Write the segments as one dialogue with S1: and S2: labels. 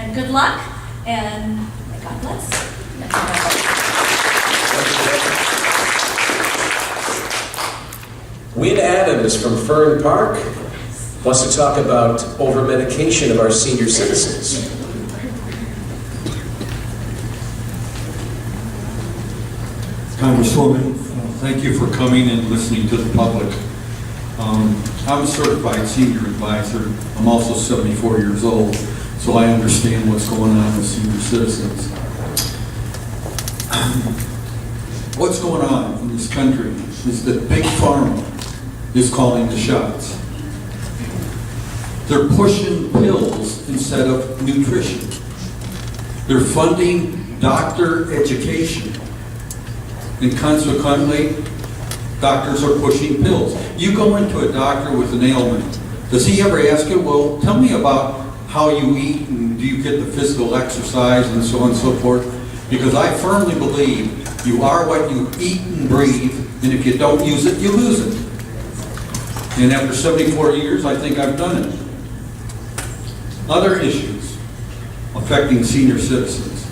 S1: and good luck, and may God bless. That's all I have.
S2: Wynn Adams from Fern Park wants to talk about over-medication of our senior citizens.
S3: Congresswoman, thank you for coming and listening to the public. I'm a certified senior advisor. I'm also 74 years old, so I understand what's going on with senior citizens. What's going on in this country is that Big Pharma is calling the shots. They're pushing pills instead of nutrition. They're funding doctor education. And consequently, doctors are pushing pills. You go into a doctor with an ailment. Does he ever ask you, well, tell me about how you eat and do you get the physical exercise and so on and so forth? Because I firmly believe you are what you eat and breathe, and if you don't use it, you lose it. And after 74 years, I think I've done it. Other issues affecting senior citizens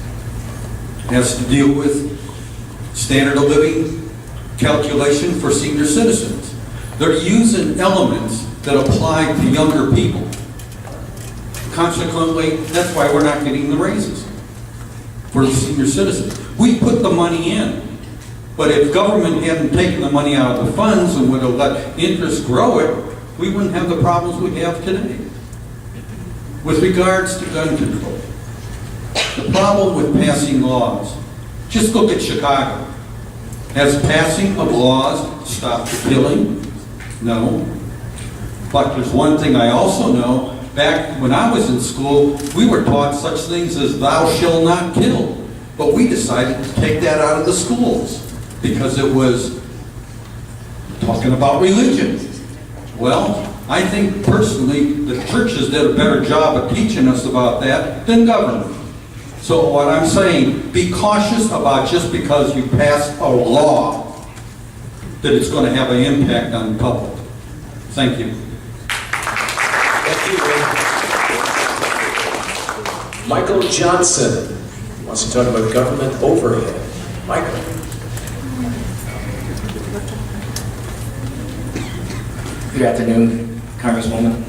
S3: has to deal with standard of living calculation for senior citizens. They're using elements that apply to younger people. Consequently, that's why we're not getting the raises for the senior citizens. We put the money in, but if government hadn't taken the money out of the funds and would have let interest grow it, we wouldn't have the problems we have today. With regards to gun control, the problem with passing laws, just look at Chicago. Has passing of laws stopped the killing? No. But there's one thing I also know. Back when I was in school, we were taught such things as thou shalt not kill. But we decided to take that out of the schools because it was talking about religion. Well, I think personally the churches did a better job of teaching us about that than government. So what I'm saying, be cautious about just because you pass a law that it's going to have an impact on the public. Thank you.
S2: Thank you, Wynn. Michael Johnson wants to talk about government overhead. Michael.
S4: Good afternoon, Congresswoman.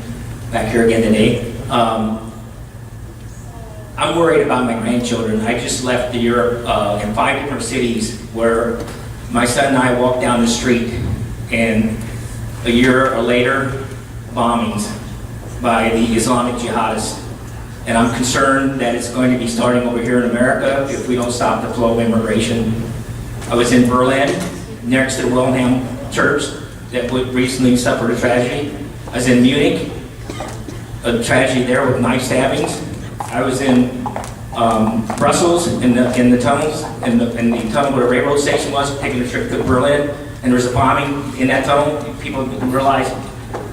S4: Back here again today. I'm worried about my grandchildren. I just left Europe in 5 different cities where my son and I walked down the street, and a year or later, bombings by the Islamic jihadists. And I'm concerned that it's going to be starting over here in America if we don't stop the flow of immigration. I was in Berlin, next to the Wilhelm Church that recently suffered a tragedy. I was in Munich, a tragedy there with knife stabbings. I was in Brussels in the tunnels, in the tunnel where the railroad station was, taking a trip to Berlin, and there was a bombing in that tunnel. People didn't realize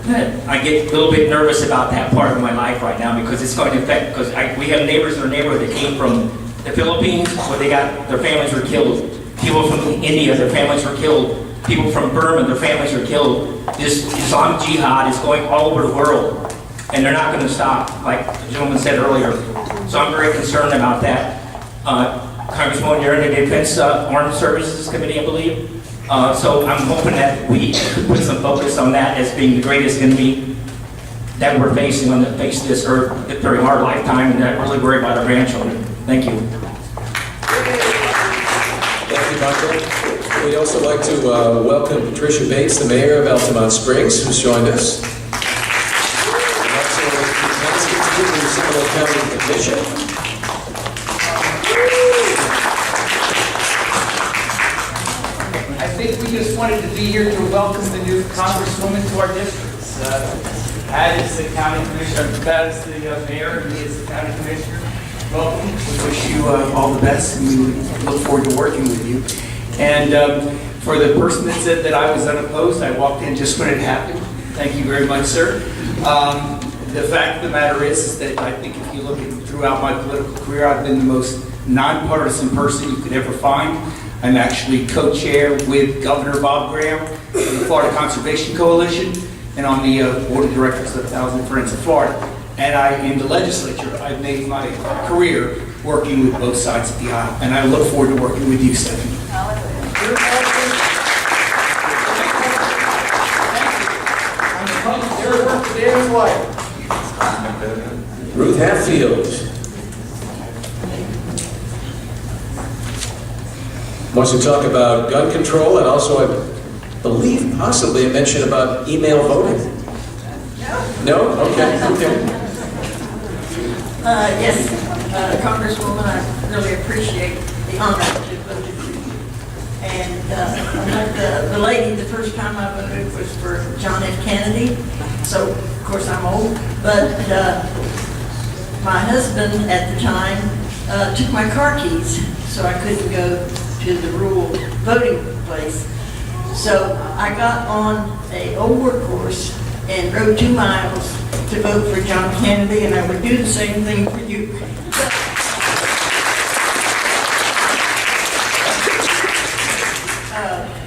S4: that. I get a little bit nervous about that part of my life right now because it's going to affect, because we have neighbors in our neighborhood that came from the Philippines where their families were killed. People from India, their families were killed. People from Burma, their families were killed. This Islamic jihad is going all over the world. And they're not going to stop, like the gentleman said earlier. So I'm very concerned about that. Congresswoman, you're in the Defense Armed Services Committee, I believe. So I'm hoping that we put some focus on that as being the greatest enemy that we're facing on the face of this earth during our lifetime, and I really worry about our grandchildren. Thank you.
S2: Thank you, Michael. We'd also like to welcome Patricia Bates, the mayor of Altamont Springs, who's joined us. County Commission.
S5: I think we just wanted to be here to welcome the new Congresswoman to our districts. Pat is the county commissioner, Pat is the mayor, and he is the county commissioner. Welcome. We wish you all the best, and we look forward to working with you. And for the person that said that I was unopposed, I walked in just when it happened. Thank you very much, sir. The fact of the matter is that I think if you look at throughout my political career, I've been the most nonpartisan person you could ever find. I'm actually co-chair with Governor Bob Graham of the Florida Conservation Coalition and on the board of directors of Thousand Friends of Florida.
S6: And in the legislature, I've made my career working with both sides of the aisle, and I look forward to working with you, Stephanie.
S2: Ruth Hatfield wants to talk about gun control and also, I believe, possibly a mention about email voting. No? Okay, okay.
S7: Yes, Congresswoman, I really appreciate the honor to vote for you. And like the lady, the first time I voted was for John F. Kennedy. So, of course, I'm old. But my husband at the time took my car keys, so I couldn't go to the rural voting place. So I got on a old workhorse and rode 2 miles to vote for John Kennedy, and I would do the same thing for you.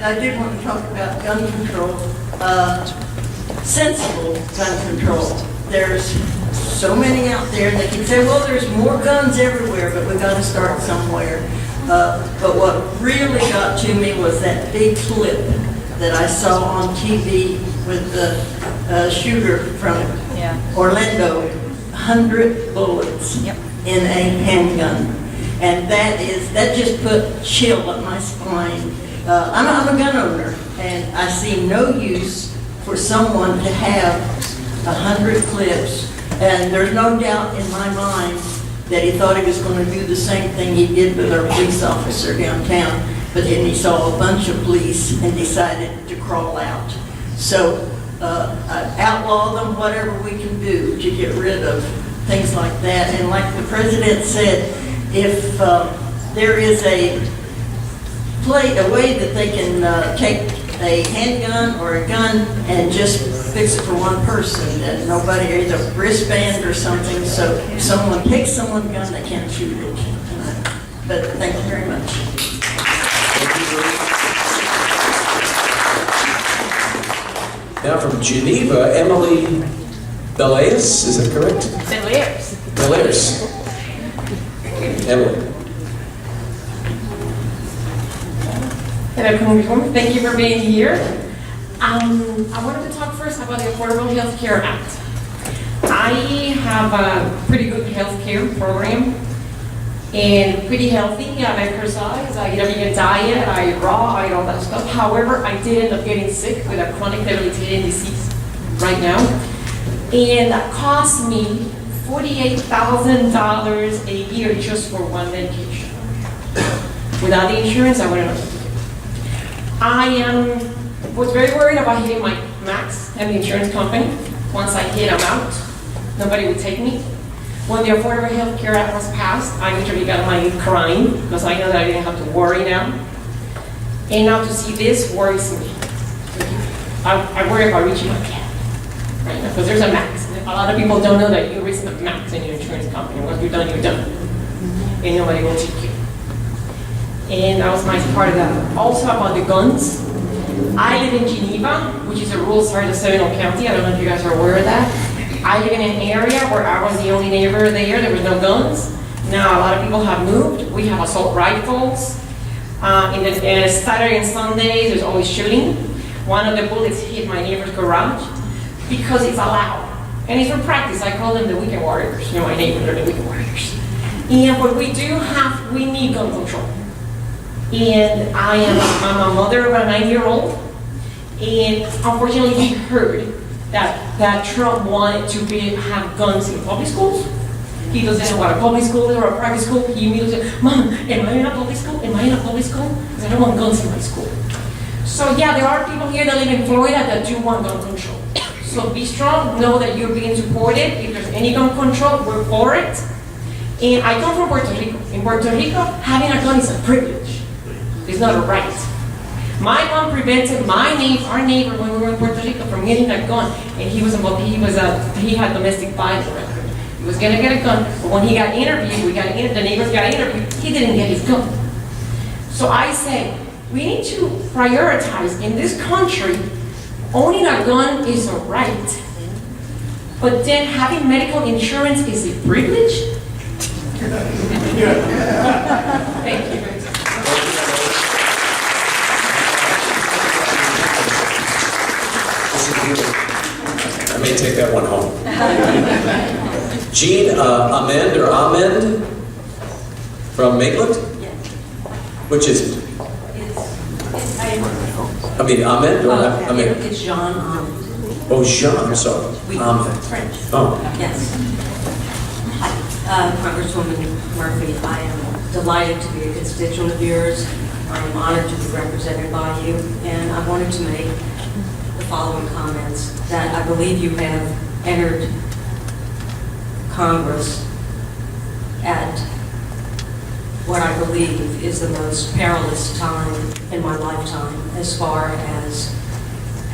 S7: I did want to talk about gun control, sensible gun control. There's so many out there that can say, well, there's more guns everywhere, but we got to start somewhere. But what really got to me was that big clip that I saw on TV with the shooter from Orlando, 100 bullets in a handgun. And that just put chill up my spine. I'm a gun owner, and I see no use for someone to have 100 clips. And there's no doubt in my mind that he thought he was going to do the same thing he did with our police officer downtown. But then he saw a bunch of police and decided to crawl out. So outlaw them, whatever we can do to get rid of things like that. And like the president said, if there is a way that they can take a handgun or a gun and just fix it for one person, and nobody, either a wristband or something, so if someone takes someone's gun, they can't shoot it. But thank you very much.
S2: Now from Geneva, Emily Belair's, is that correct? Belair's. Emily.
S8: Hello, Congresswoman. Thank you for being here. I wanted to talk first about the Affordable Health Care Act. I have a pretty good health care program and pretty healthy. I exercise, I eat a vegan diet, I raw, I eat all that stuff. However, I did end up getting sick with a chronic debilitating disease right now. And that cost me $48,000 a year just for one medication. Without the insurance, I wouldn't have. I was very worried about hitting my max and the insurance company. Once I hit them out, nobody would take me. When the Affordable Health Care Act was passed, I literally got my crying because I know that I didn't have to worry now. And now to see this worries me. I worry about reaching my cap right now because there's a max. A lot of people don't know that you reach the max in your insurance company. Once you're done, you're done. And nobody will take you. And that was my part of that. Also about the guns. I live in Geneva, which is a rural part of Seminole County. I don't know if you guys are aware of that. I live in an area where I was the only neighbor there. There was no guns. Now a lot of people have moved. We have assault rifles. In Saturday and Sunday, there's always shooting. One of the bullets hit my neighbor's garage because it's allowed. And it's for practice. I call them the weekend warriors. You know, my neighbors are the weekend warriors. And what we need gun control. And I'm a mother of a 9-year-old, and unfortunately he heard that Trump wanted to have guns in public schools. He doesn't know what a public school is or a private school. He immediately said, Mom, am I in a public school? Am I in a public school? Because I don't want guns in my school. So yeah, there are people here that live in Florida that do want gun control. So be strong, know that you're being supported. If there's any gun control, we're for it. And I come from Puerto Rico. In Puerto Rico, having a gun is a privilege. It's not a right. My mom prevented our neighbor when we were in Puerto Rico from getting a gun, and he had domestic violence record. He was gonna get a gun, but when he got interviewed, the neighbors got interviewed, he didn't get his gun. So I say, we need to prioritize in this country, owning a gun is a right. But then having medical insurance is a privilege? Thank you.
S2: I may take that one home. Jean Amend from Maitland?
S7: Yes.
S2: Which is it?
S7: It's,
S2: I mean, Amend or Amend?
S7: it's Jean Ahmed.
S2: Oh, Jean, I'm sorry.
S7: We,
S2: Amend.
S7: French.
S2: Oh,
S7: Yes. Hi, Congresswoman Murphy, I am delighted to be a constituent of yours. I am honored to be represented by you, and I wanted to make the following comments, that I believe you have entered Congress at what I believe is the most perilous time in my lifetime as far as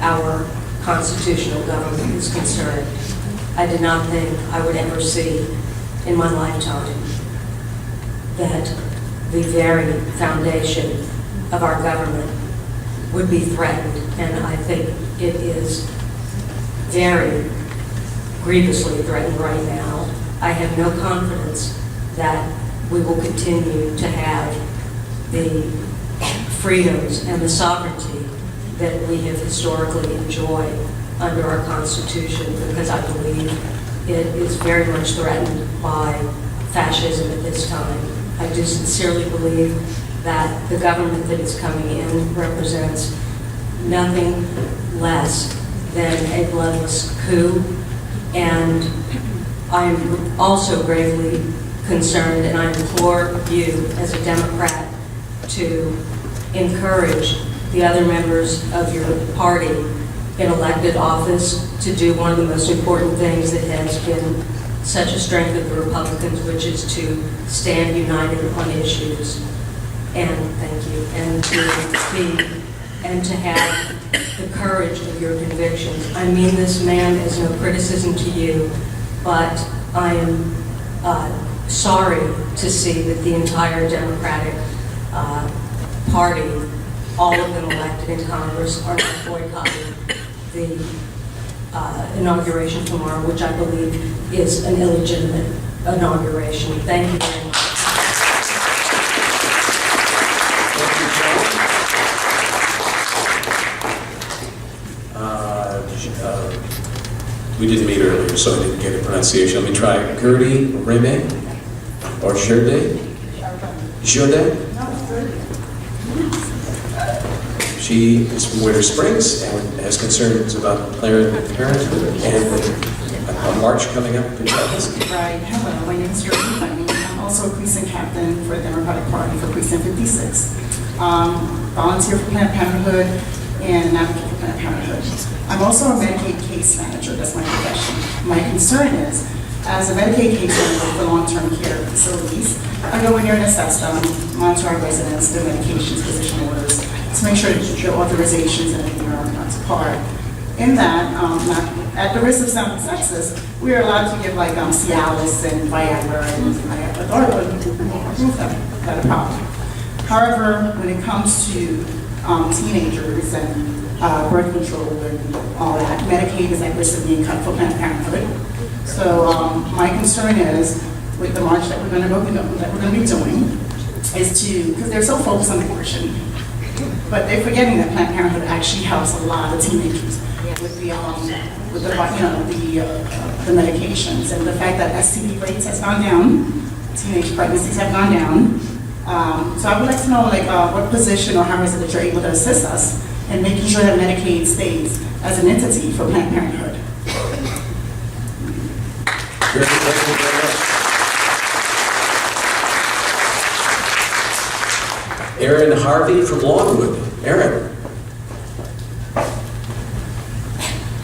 S7: our constitutional government is concerned. I did not think I would ever see in my lifetime that the very foundation of our government would be threatened, and I think it is very grievously threatened right now. I have no confidence that we will continue to have the freedoms and the sovereignty that we have historically enjoyed under our Constitution, because I believe it is very much threatened by fascism at this time. I do sincerely believe that the government that is coming in represents nothing less than a bloodless coup, and I'm also gravely concerned, and I implore you as a Democrat to encourage the other members of your party in elected office to do one of the most important things that has been such a strength of the Republicans, which is to stand united on issues. And thank you. And to have the courage of your convictions. I mean this, ma'am, as no criticism to you, but I am sorry to see that the entire Democratic Party, all of them elected in Congress, are not boycotting the inauguration tomorrow, which I believe is an illegitimate inauguration. Thank you very much.
S2: We didn't meet earlier, so I didn't get a pronunciation. Let me try Gertie Reme or Jourdain? Jourdain? She is from Winter Springs and has concerns about Planned Parenthood and a march coming up in Dallas.
S9: Right. Hello, my name is Gertie Reme. I'm also a precinct captain for the Democratic Party for Precinct 56. Volunteer for Planned Parenthood and an advocate for Planned Parenthood. I'm also a Medicaid case manager, that's my profession. My concern is, as a Medicaid case manager for long-term care facilities, I go in there and assess them, monitor our residents, their medications, physician orders, to make sure that their authorizations and everything are up to par. In that, at the risk of sounding sexist, we are allowed to give like Cialis and Viagra, and I have authority to prove them, not a problem. However, when it comes to teenagers and birth control and all that, Medicaid is at risk of being cut for Planned Parenthood. So my concern is, with the march that we're going to be doing, is to, because they're so focused on abortion, but they're forgetting that Planned Parenthood actually helps a lot of teenagers with the medications, and the fact that STD rates has gone down, teenage pregnancies have gone down. So I would like to know, like, what position or how is it that you're able to assist us in making sure that Medicaid stays as an entity for Planned Parenthood?
S2: Thank you very much. Erin Harvey from Longwood. Erin.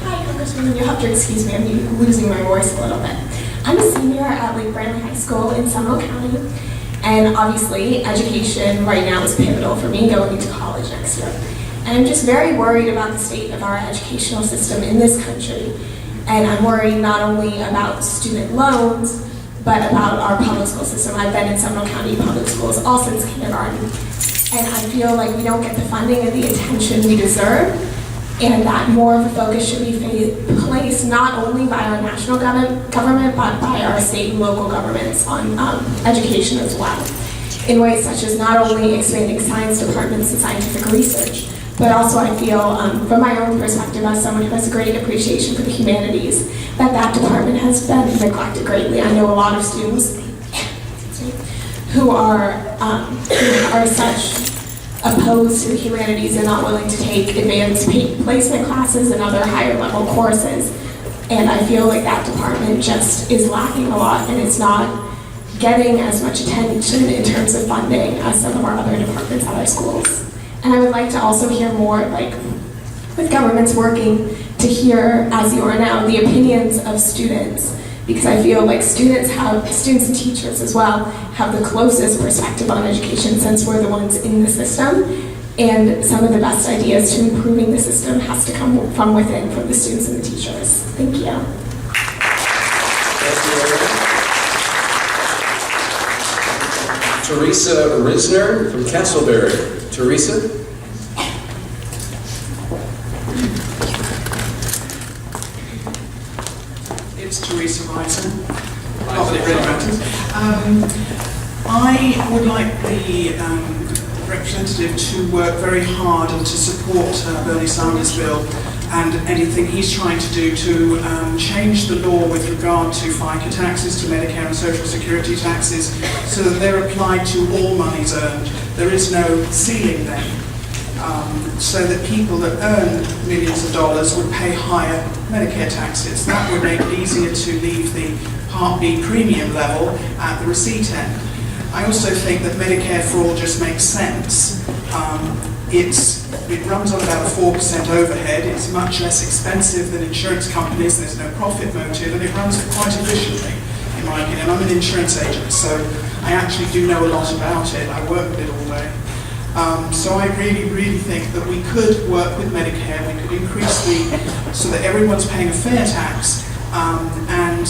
S10: Hi, Congresswoman. You'll have to excuse me. I'm losing my voice a little bit. I'm a senior at Lake Brantley High School in Seminole County, and obviously education right now is pivotal for me going into college next year. And I'm just very worried about the state of our educational system in this country. And I'm worried not only about student loans, but about our public school system. I've been in Seminole County public schools all since kindergarten. And I feel like we don't get the funding and the attention we deserve. and that more of a focus should be placed not only by our national government, but by our state and local governments on education as well, in ways such as not only expanding science departments and scientific research, but also I feel, from my own perspective as someone who has a great appreciation for the humanities, that department has been neglected greatly. I know a lot of students who are such opposed to the humanities and not willing to take advanced placement classes and other higher level courses. And I feel like that department just is lacking a lot, and it's not getting as much attention in terms of funding as some of our other departments at our schools. And I would like to also hear more, like, with governments working to hear, as you are now, the opinions of students, because I feel like students and teachers as well have the closest perspective on education, since we're the ones in the system, and some of the best ideas to improving the system has to come from within, from the students and the teachers. Thank you.
S2: Teresa Risner from Castleberry. Teresa?
S11: It's Teresa Risner. Not that it really matters. I would like the representative to work very hard and to support Bernie Sanders' bill and anything he's trying to do to change the law with regard to FICA taxes, to Medicare and Social Security taxes, so that they're applied to all monies earned. There is no ceiling then, so that people that earn millions of dollars would pay higher Medicare taxes. That would make it easier to leave the Part B premium level at the receipt end. I also think that Medicare for all just makes sense. It runs on about 4% overhead. It's much less expensive than insurance companies. There's no profit motive, and it runs quite efficiently, in my opinion. I'm an insurance agent, so I actually do know a lot about it. I work with it all day. So I really think that we could work with Medicare. We could increase so that everyone's paying a fair tax, and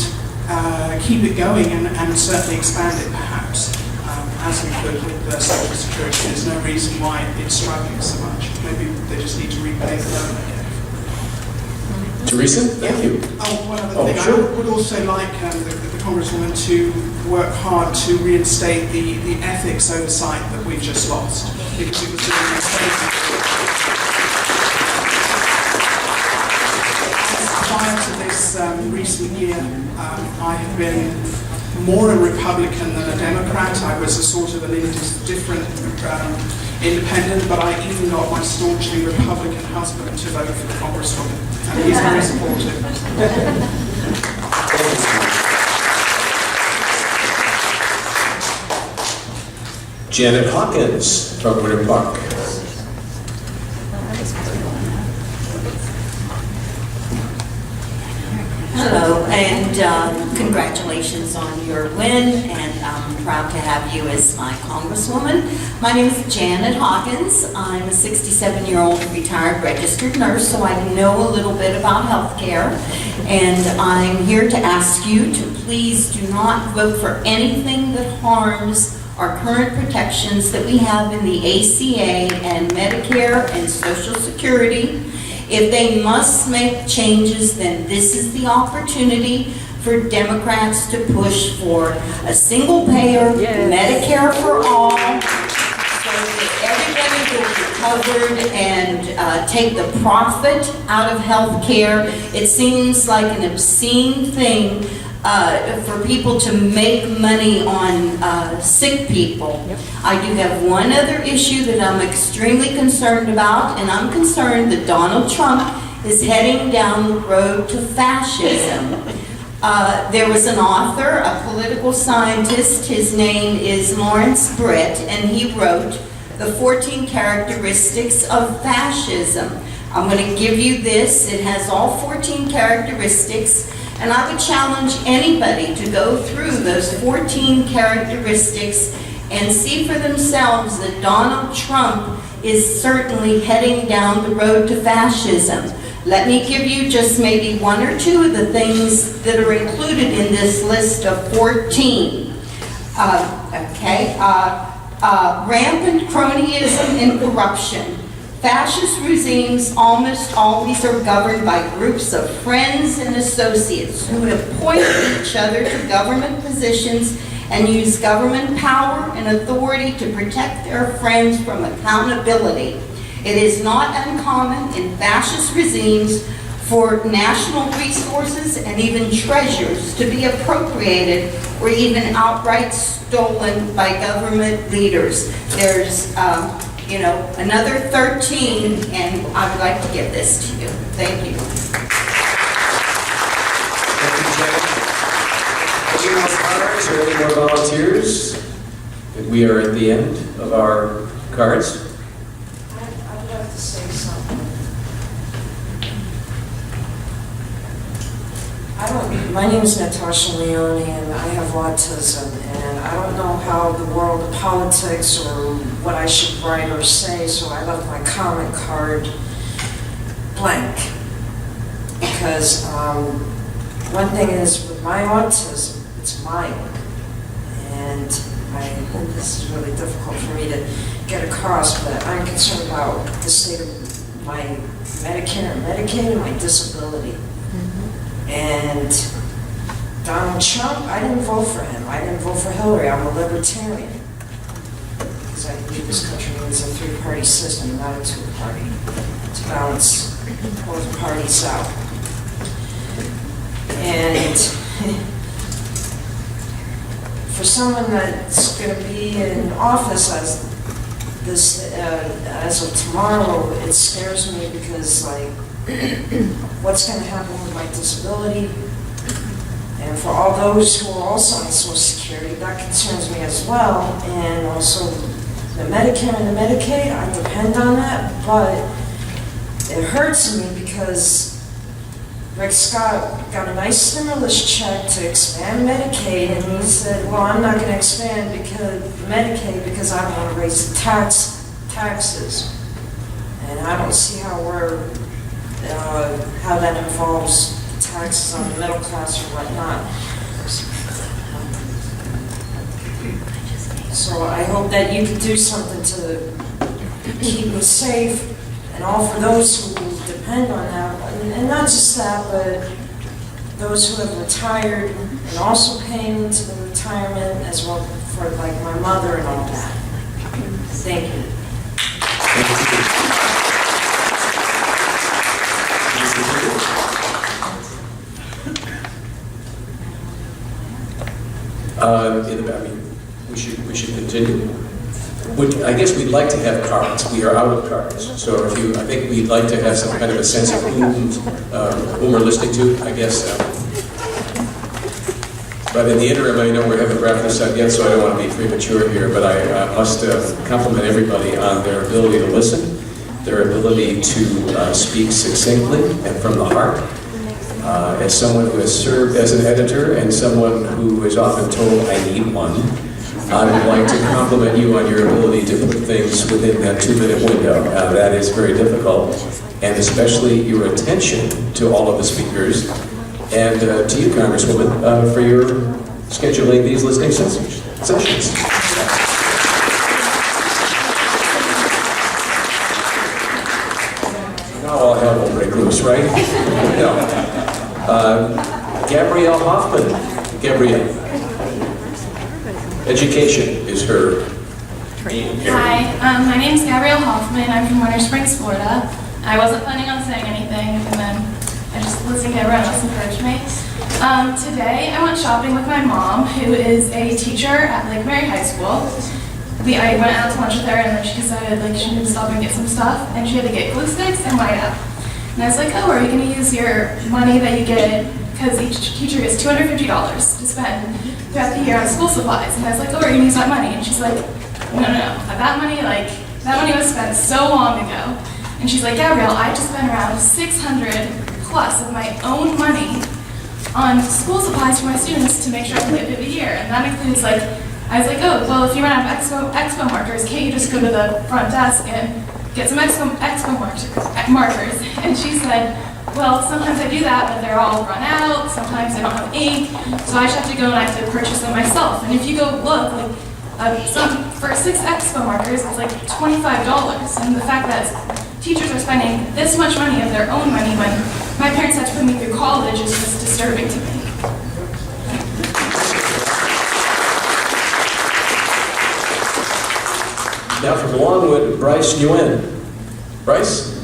S11: keep it going, and certainly expand it perhaps. As we could with Social Security. There's no reason why it's struggling so much. Maybe they just need to repay the loan again.
S2: Teresa, thank you.
S11: Oh, one other thing.
S2: Sure.
S11: I would also like the Congresswoman to work hard to reinstate the ethics oversight that we've just lost, because it was doing a mistake. Prior to this recent year, I have been more a Republican than a Democrat. I was a sort of an indifferent independent, but I even got my staunchly Republican husband to vote for the Congresswoman, and he's very supportive.
S2: Janet Hawkins from Winter Park.
S12: Hello, and congratulations on your win, and I'm proud to have you as my Congresswoman. My name is Janet Hawkins. I'm a 67-year-old retired registered nurse, so I know a little bit about healthcare, and I'm here to ask you to please do not vote for anything that harms our current protections that we have in the ACA and Medicare and Social Security. If they must make changes, then this is the opportunity for Democrats to push for a single-payer Medicare for all, so that everybody will be covered and take the profit out of health care. It seems like an obscene thing for people to make money on sick people. I do have one other issue that I'm extremely concerned about, and I'm concerned that Donald Trump is heading down the road to fascism. There was an author, a political scientist, his name is Lawrence Britt, and he wrote The 14 Characteristics of Fascism. I'm going to give you this. It has all 14 characteristics. And I would challenge anybody to go through those 14 characteristics and see for themselves that Donald Trump is certainly heading down the road to fascism. Let me give you just maybe one or two of the things that are included in this list of 14. Rampant cronyism and corruption. Fascist regimes almost always are governed by groups of friends and associates who appoint each other to government positions and use government power and authority to protect their friends from accountability. It is not uncommon in fascist regimes for national resources and even treasures to be appropriated or even outright stolen by government leaders. There's, another 13, and I would like to give this to you. Thank you.
S2: Thank you, Janet. Any more cards or any more volunteers? We are at the end of our cards.
S13: I'd like to say something. My name is Natasha Leone, and I have autism, and I don't know how the world of politics or what I should write or say, so I left my comment card blank. Because one thing is, with my autism, it's mild, and I hope this is really difficult for me to get across, but I'm concerned about the state of my Medicare and Medicaid and my disability. And Donald Trump, I didn't vote for him. I didn't vote for Hillary. I'm a libertarian. Because I believe this country needs a three-party system, not a two-party, to balance both parties out. And for someone that's going to be in office as of tomorrow, it scares me because, like, what's going to happen with my disability? And for all those who are also on Social Security, that concerns me as well. And also the Medicare and the Medicaid, I depend on that, but it hurts me because Rick Scott got a nice stimulus check to expand Medicaid, and he said, well, I'm not going to expand Medicaid because I don't want to raise the taxes. And I don't see how how that involves taxes on the middle class or whatnot. So I hope that you can do something to keep me safe, and all for those who depend on that. And not just that, but those who have retired and also paying into the retirement as well for, like, my mother and all that. Thank you. We should continue. I guess we'd like to have cards. We are out of cards. So I think we'd like to have some kind of a sense of whom we're listening to, I guess. But in the interim, I know we haven't wrapped this up yet, so I don't want to be premature here, but I must compliment everybody on their ability to listen, their ability to speak succinctly and from the heart. As someone who has served as an editor and someone who is often told, I need one, I would like to compliment you on your ability to put things within that 2-minute window. That is very difficult, and especially your attention to all of the speakers, and to you, Congresswoman, for your scheduling these listening sessions. Now all hell will break loose, right? No. Gabrielle Hoffman. Gabrielle. Education is her name.
S14: Hi, my name is Gabrielle Hoffman. I'm from Winter Springs, Florida. I wasn't planning on saying anything, and then I just listened to everyone else encourage me. Today, I went shopping with my mom, who is a teacher at Lake Mary High School. I went out to lunch with her, and then she decided she needed to stop and get some stuff, and she had to get glue sticks and light up. And I was like, oh, are you going to use your money that you get, because each teacher gets $250 to spend throughout the year on school supplies. And I was like, oh, are you going to use that money? And she's like, no. That money was spent so long ago. And she's like, Gabrielle, I just spent around $600 plus of my own money on school supplies for my students to make sure I can get through the year. And that includes I was like, oh, well, if you run out of Expo markers, can't you just go to the front desk and get some Expo markers? And she said, well, sometimes I do that, but they're all run out. Sometimes I don't have ink, so I just have to go and I have to purchase them myself. And if you go look, for 6 Expo markers, it's like $25. And the fact that teachers are spending this much money of their own money when my parents had to put me through college is just disturbing to me.
S2: Now from Longwood, Bryce Nguyen. Bryce?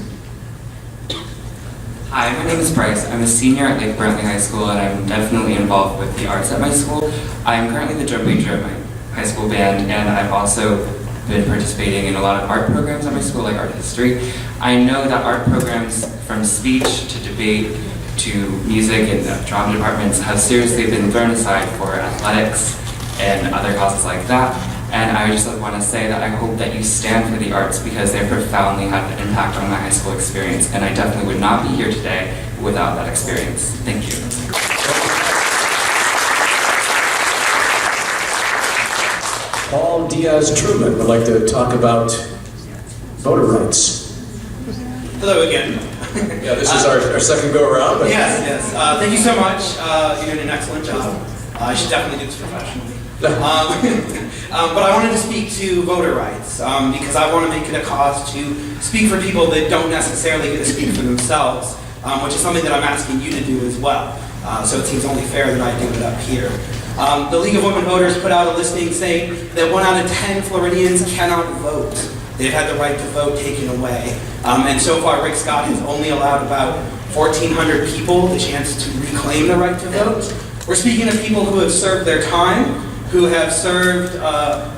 S15: Hi, my name is Bryce. I'm a senior at Lake Brantley High School, and I'm definitely involved with the arts at my school. I am currently the drum major at my high school band, and I've also been participating in a lot of art programs at my school, like art history. I know that art programs, from speech to debate to music and drama departments, have seriously been thrown aside for athletics and other causes like that. And I just want to say that I hope that you stand for the arts because they profoundly have an impact on my high school experience, and I definitely would not be here today without that experience. Thank you.
S2: Paul Diaz-Truman would like to talk about voter rights.
S6: Hello again.
S2: Yeah, this is our second go-around. But
S6: Yes. Thank you so much. You're doing an excellent job. I should definitely do this professionally. But I wanted to speak to voter rights because I want to make it a cause to speak for people that don't necessarily get to speak for themselves, which is something that I'm asking you to do as well. So it seems only fair that I do it up here. The League of Women Voters put out a listing saying that 1 out of 10 Floridians cannot vote. They've had the right to vote taken away. And so far, Rick Scott has only allowed about 1,400 people the chance to reclaim the right to vote. We're speaking of people who have served their time, who have served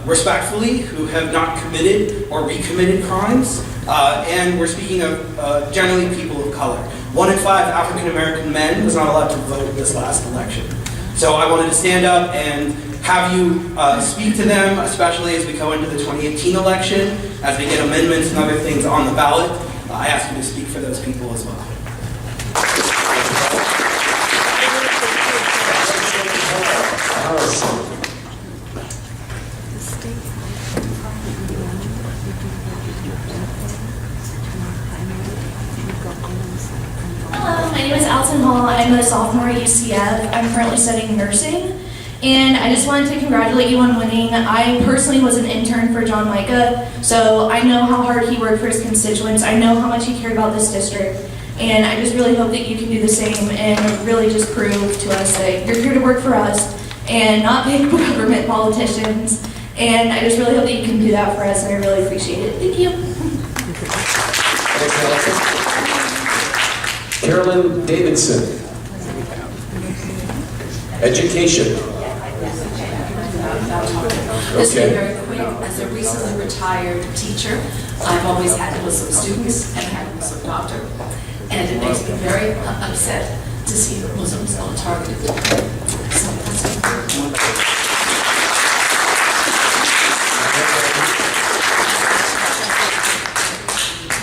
S6: respectfully, who have not committed or recommitted crimes, and we're speaking of generally people of color. 1 in 5 African American men was not allowed to vote this last election. So I wanted to stand up and have you speak to them, especially as we go into the 2018 election, as we get amendments and other things on the ballot. I ask you to speak for those people as well.
S14: Hello, my name is Allison Hall. I'm a sophomore at UCF. I'm currently studying nursing. And I just wanted to congratulate you on winning. I personally was an intern for John Micah, so I know how hard he worked for his constituents. I know how much he cared about this district. And I just really hope that you can do the same and really just prove to us that you're here to work for us and not big government politicians. And I just really hope that you can do that for us, and I really appreciate it. Thank you.
S2: Carolyn Davidson. Education.
S16: This will be very quick. As a recently retired teacher, I've always had a Muslim students and had a Muslim doctor. And it makes me very upset to see the Muslims all targeted. So that's important.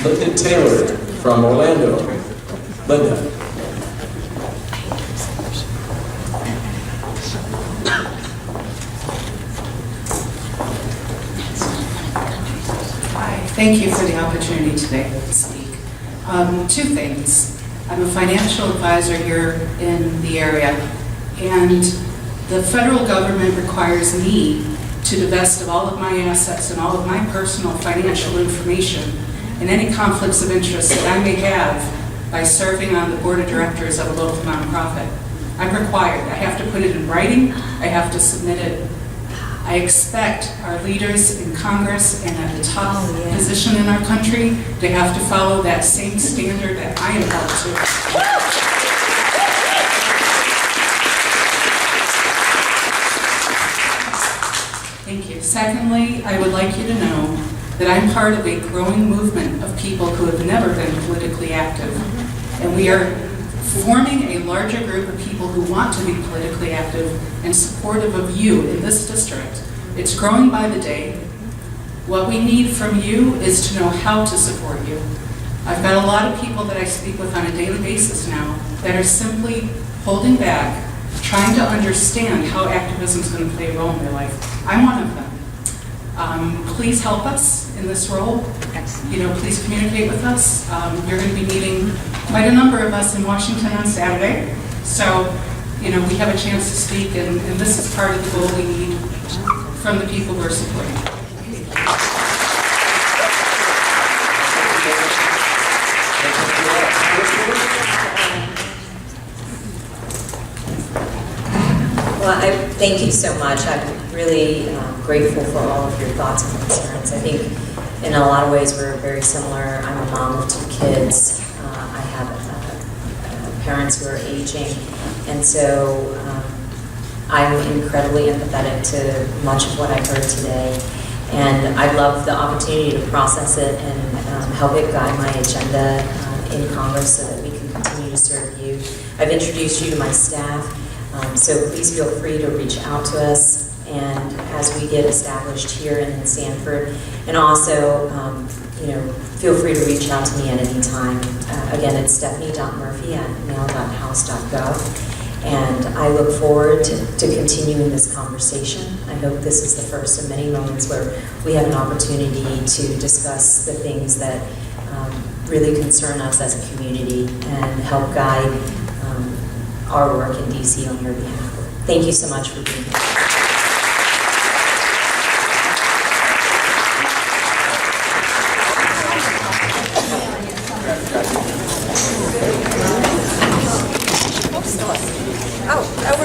S2: Linda Taylor from Orlando. Linda.
S17: Thank you for the opportunity today to speak. 2 things. I'm a financial advisor here in the area, and the federal government requires me to divest of all of my assets and all of my personal financial information and any conflicts of interest that I may have by serving on the board of directors of a local nonprofit. I'm required. I have to put it in writing. I have to submit it. I expect our leaders in Congress and at the top position in our country to have to follow that same standard that I am held to. Thank you. Secondly, I would like you to know that I'm part of a growing movement of people who have never been politically active. And we are forming a larger group of people who want to be politically active and supportive of you in this district. It's growing by the day. What we need from you is to know how to support you. I've got a lot of people that I speak with on a daily basis now that are simply holding back, trying to understand how activism is going to play a role in their life. I'm one of them. Please help us in this role. Please communicate with us. You're going to be meeting quite a number of us in Washington on Saturday. So, we have a chance to speak, and this is part of the goal we need from the people who are supporting.
S18: Well, I thank you so much. I'm really grateful for all of your thoughts and concerns. I think in a lot of ways we're very similar. I'm a mom of 2 kids. I have parents who are aging, and so I'm incredibly empathetic to much of what I heard today. And I'd love the opportunity to process it and help it guide my agenda in Congress so that we can continue to serve you. I've introduced you to my staff, so please feel free to reach out to us and as we get established here in Sanford. And also, feel free to reach out to me at any time. Again, it's stephanie.murphy@mail.house.gov. And I look forward to continuing this conversation. I hope this is the first of many moments where we have an opportunity to discuss the things that really concern us as a community and help guide our work in DC on your behalf. Thank you so much for being here.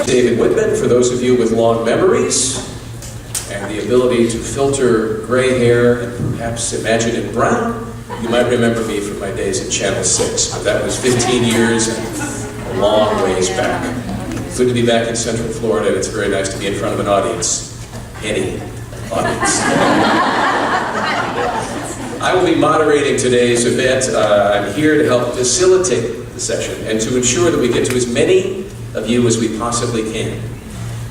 S2: David Whitman, for those of you with long memories and the ability to filter gray hair and perhaps imagine it brown, you might remember me from my days at Channel 6, but that was 15 years and a long ways back. Good to be back in Central Florida, and it's very nice to be in front of an audience. Any audience. I will be moderating today's event. I'm here to help facilitate the session and to ensure that we get to as many of you as we possibly can.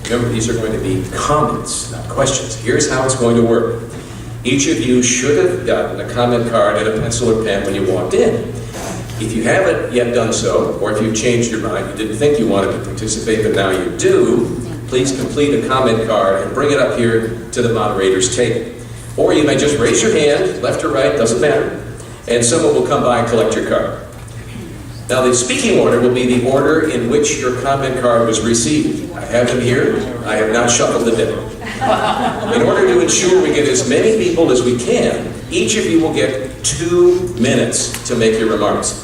S2: Remember, these are going to be comments, not questions. Here's how it's going to work. Each of you should have gotten a comment card and a pencil or pen when you walked in. If you haven't yet done so, or if you've changed your mind, you didn't think you wanted to participate, but now you do, please complete a comment card and bring it up here to the moderator's table. Or you may just raise your hand, left or right, doesn't matter, and someone will come by and collect your card. Now, the speaking order will be the order in which your comment card was received. I have them here. I have not shuffled the deck. In order to ensure we get as many people as we can, each of you will get 2 minutes to make your remarks.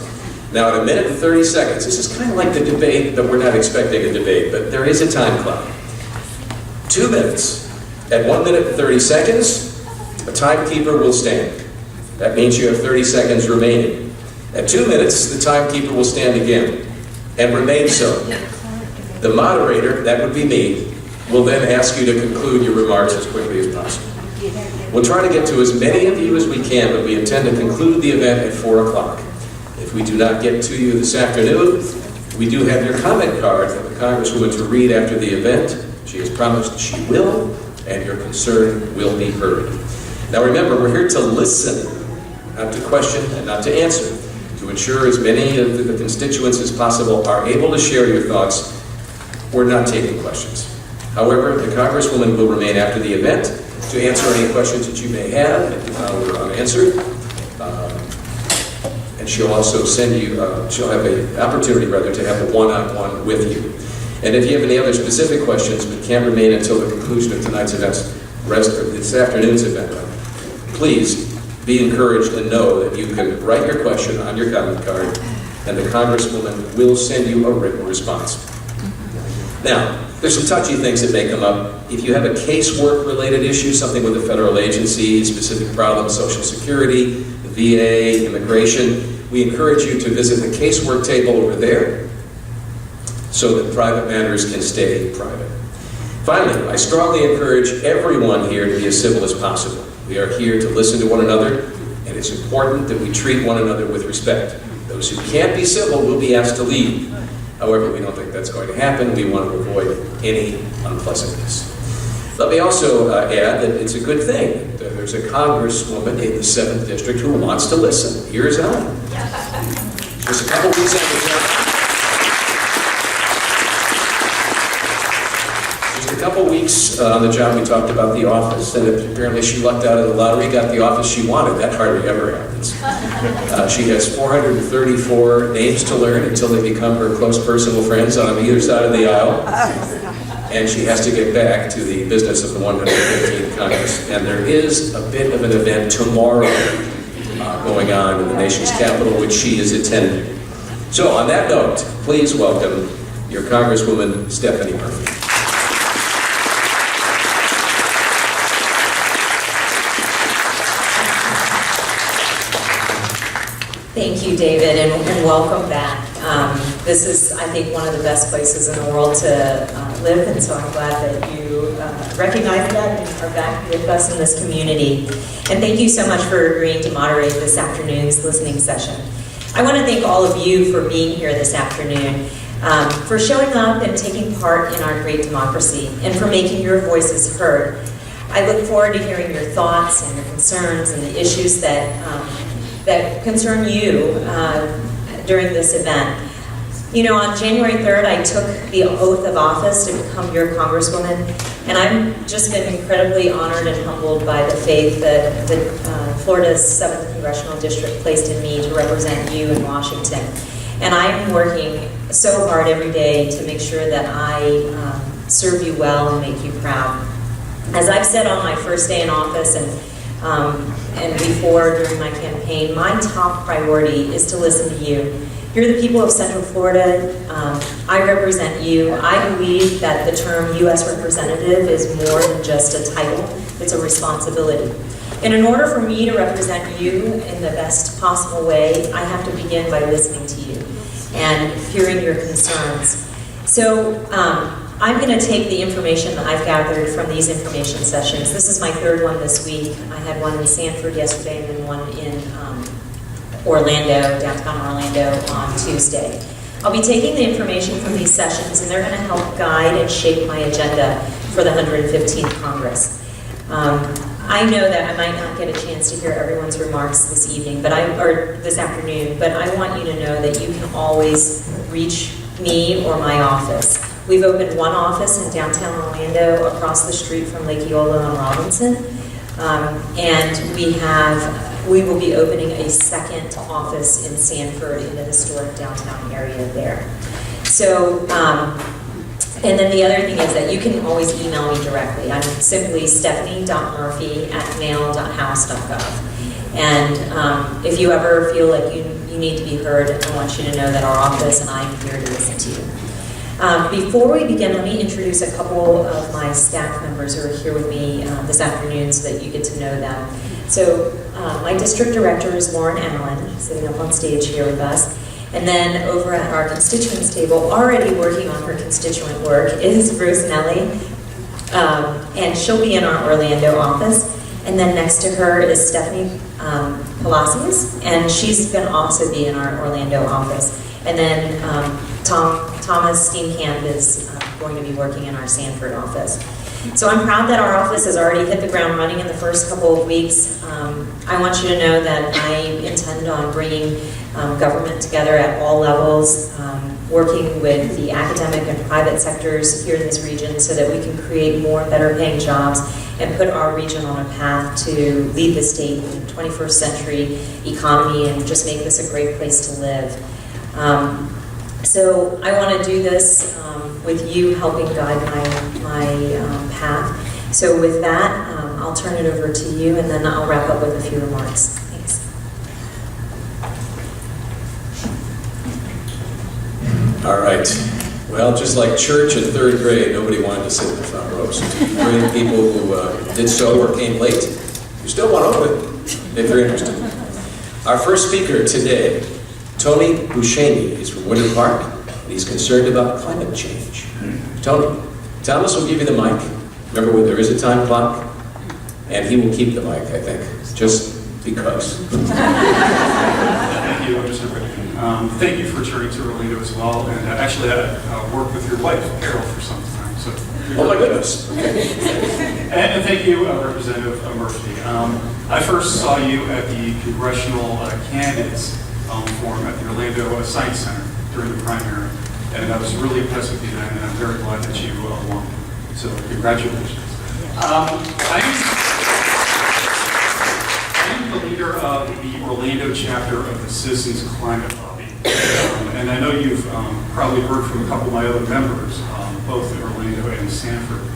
S2: Now, at 1 minute and 30 seconds, this is kind of like the debate, but we're not expecting a debate, but there is a time clock. 2 minutes. At 1 minute and 30 seconds, a timekeeper will stand. That means you have 30 seconds remaining. At 2 minutes, the timekeeper will stand again, and remain so. The moderator, that would be me, will then ask you to conclude your remarks as quickly as possible. We'll try to get to as many of you as we can, but we intend to conclude the event at 4 o'clock. If we do not get to you this afternoon, we do have your comment card for the Congresswoman to read after the event. She has promised she will, and your concern will be heard. Now remember, we're here to listen, not to question and not to answer, to ensure as many of the constituents as possible are able to share your thoughts. We're not taking questions. However, the Congresswoman will remain after the event to answer any questions that you may have that you found were unanswered. And she'll also send you, she'll have an opportunity rather to have a one-on-one with you. And if you have any other specific questions but can't remain until the conclusion of tonight's events, this afternoon's event, please be encouraged and know that you can write your question on your comment card and the Congresswoman will send you a written response. Now, there's some touchy things that may come up. If you have a casework-related issue, something with a federal agency, specific problem, Social Security, VA, immigration, we encourage you to visit the casework table over there so that private matters can stay private. Finally, I strongly encourage everyone here to be as civil as possible. We are here to listen to one another, and it's important that we treat one another with respect. Those who can't be civil will be asked to leave. However, we don't think that's going to happen. We want to avoid any unpleasantness. Let me also add that it's a good thing that there's a Congresswoman in the 7th District who wants to listen. Here's Ellen. Just a couple weeks after on the job, we talked about the office, and apparently she lucked out of the lottery, got the office she wanted. That hardly ever happens. She has 434 names to learn until they become her close personal friends on either side of the aisle. And she has to get back to the business of the 115th Congress. And there is a bit of an event tomorrow going on in the nation's capital, which she is attending. So on that note, please welcome your Congresswoman, Stephanie Murphy.
S18: Thank you, David, and welcome back. This is, I think, one of the best places in the world to live, and so I'm glad that you recognize that and are back with us in this community. And thank you so much for agreeing to moderate this afternoon's listening session. I want to thank all of you for being here this afternoon, for showing up and taking part in our great democracy, and for making your voices heard. I look forward to hearing your thoughts and your concerns and the issues that concern you during this event. You know, on January 3rd, I took the oath of office to become your Congresswoman, and I've just been incredibly honored and humbled by the faith that Florida's 7th Congressional District placed in me to represent you in Washington. And I'm working so hard every day to make sure that I serve you well and make you proud. As I've said on my first day in office and before during my campaign, my top priority is to listen to you. You're the people of Central Florida. I represent you. I believe that the term U.S. representative is more than just a title. It's a responsibility. And in order for me to represent you in the best possible way, I have to begin by listening to you and hearing your concerns. So I'm going to take the information that I've gathered from these information sessions. This is my third one this week. I had one in Sanford yesterday and then one in Orlando, downtown Orlando, on Tuesday. I'll be taking the information from these sessions, and they're going to help guide and shape my agenda for the 115th Congress. I know that I might not get a chance to hear everyone's remarks this evening, or this afternoon, but I want you to know that you can always reach me or my office. We've opened one office in downtown Orlando across the street from Lake Eola and Robinson, and we will be opening a second office in Sanford in the historic downtown area there. So, and then the other thing is that you can always email me directly. I'm simply stephanie.murphy@mail.house.gov. And if you ever feel like you need to be heard, I want you to know that our office and I am here to listen to you. Before we begin, let me introduce a couple of my staff members who are here with me this afternoon so that you get to know them. So my district director is Lauren Allen, sitting up on stage here with us. And then over at our constituents table, already working on her constituent work, is Bruce Nelly. And she'll be in our Orlando office. And then next to her is Stephanie Palacios, and she's going to also be in our Orlando office. And then Thomas Steenkamp is going to be working in our Sanford office. So I'm proud that our office has already hit the ground running in the first couple of weeks. I want you to know that I intend on bringing government together at all levels, working with the academic and private sectors here in this region so that we can create more better paying jobs and put our region on a path to lead the state in the 21st century economy and just make this a great place to live. So I want to do this with you helping guide my path. So with that, I'll turn it over to you, and then I'll wrap up with a few remarks. Thanks.
S2: All right. Well, just like church in third grade, nobody wanted to sit in the front row. So to great people who did so or came late, you still want to open if you're interested. Our first speaker today, Tony Buscemi. He's from Winter Park, and he's concerned about climate change. Tony, Thomas will give you the mic. Remember, there is a time clock, and he will keep the mic, I think, just because.
S19: Thank you, Mr. Whitman. Thank you for returning to Orlando as well, and actually I worked with your wife, Carol, for some time. So
S2: oh my goodness.
S19: and thank you, Representative Murphy. I first saw you at the Congressional Candidates Forum at the Orlando Science Center during the primary, and I was really impressed with you then, and I'm very glad that you won. So congratulations. I am the leader of the Orlando chapter of the Citizens Climate Lobby, and I know you've probably heard from a couple of my other members, both in Orlando and Sanford,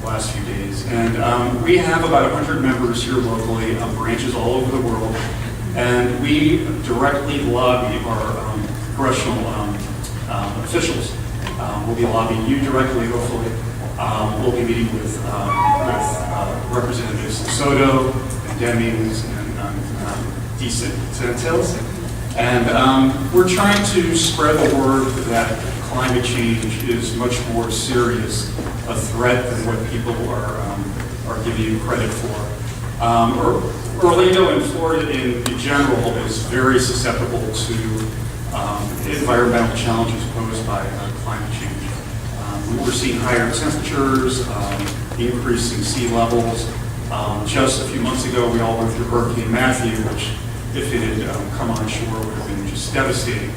S19: the last few days. And we have about 100 members here locally, branches all over the world, and we directly lobby our congressional officials. We'll be lobbying you directly, hopefully. We'll be meeting with Representatives Soto and Demings and DeSantis. And we're trying to spread the word that climate change is much more serious a threat than what people are giving you credit for. Orlando and Florida in general is very susceptible to environmental challenges posed by climate change. We're seeing higher temperatures, increasing sea levels. Just a few months ago, we all went through Hurricane Matthew, which, if it had come on shore, would have been just devastating.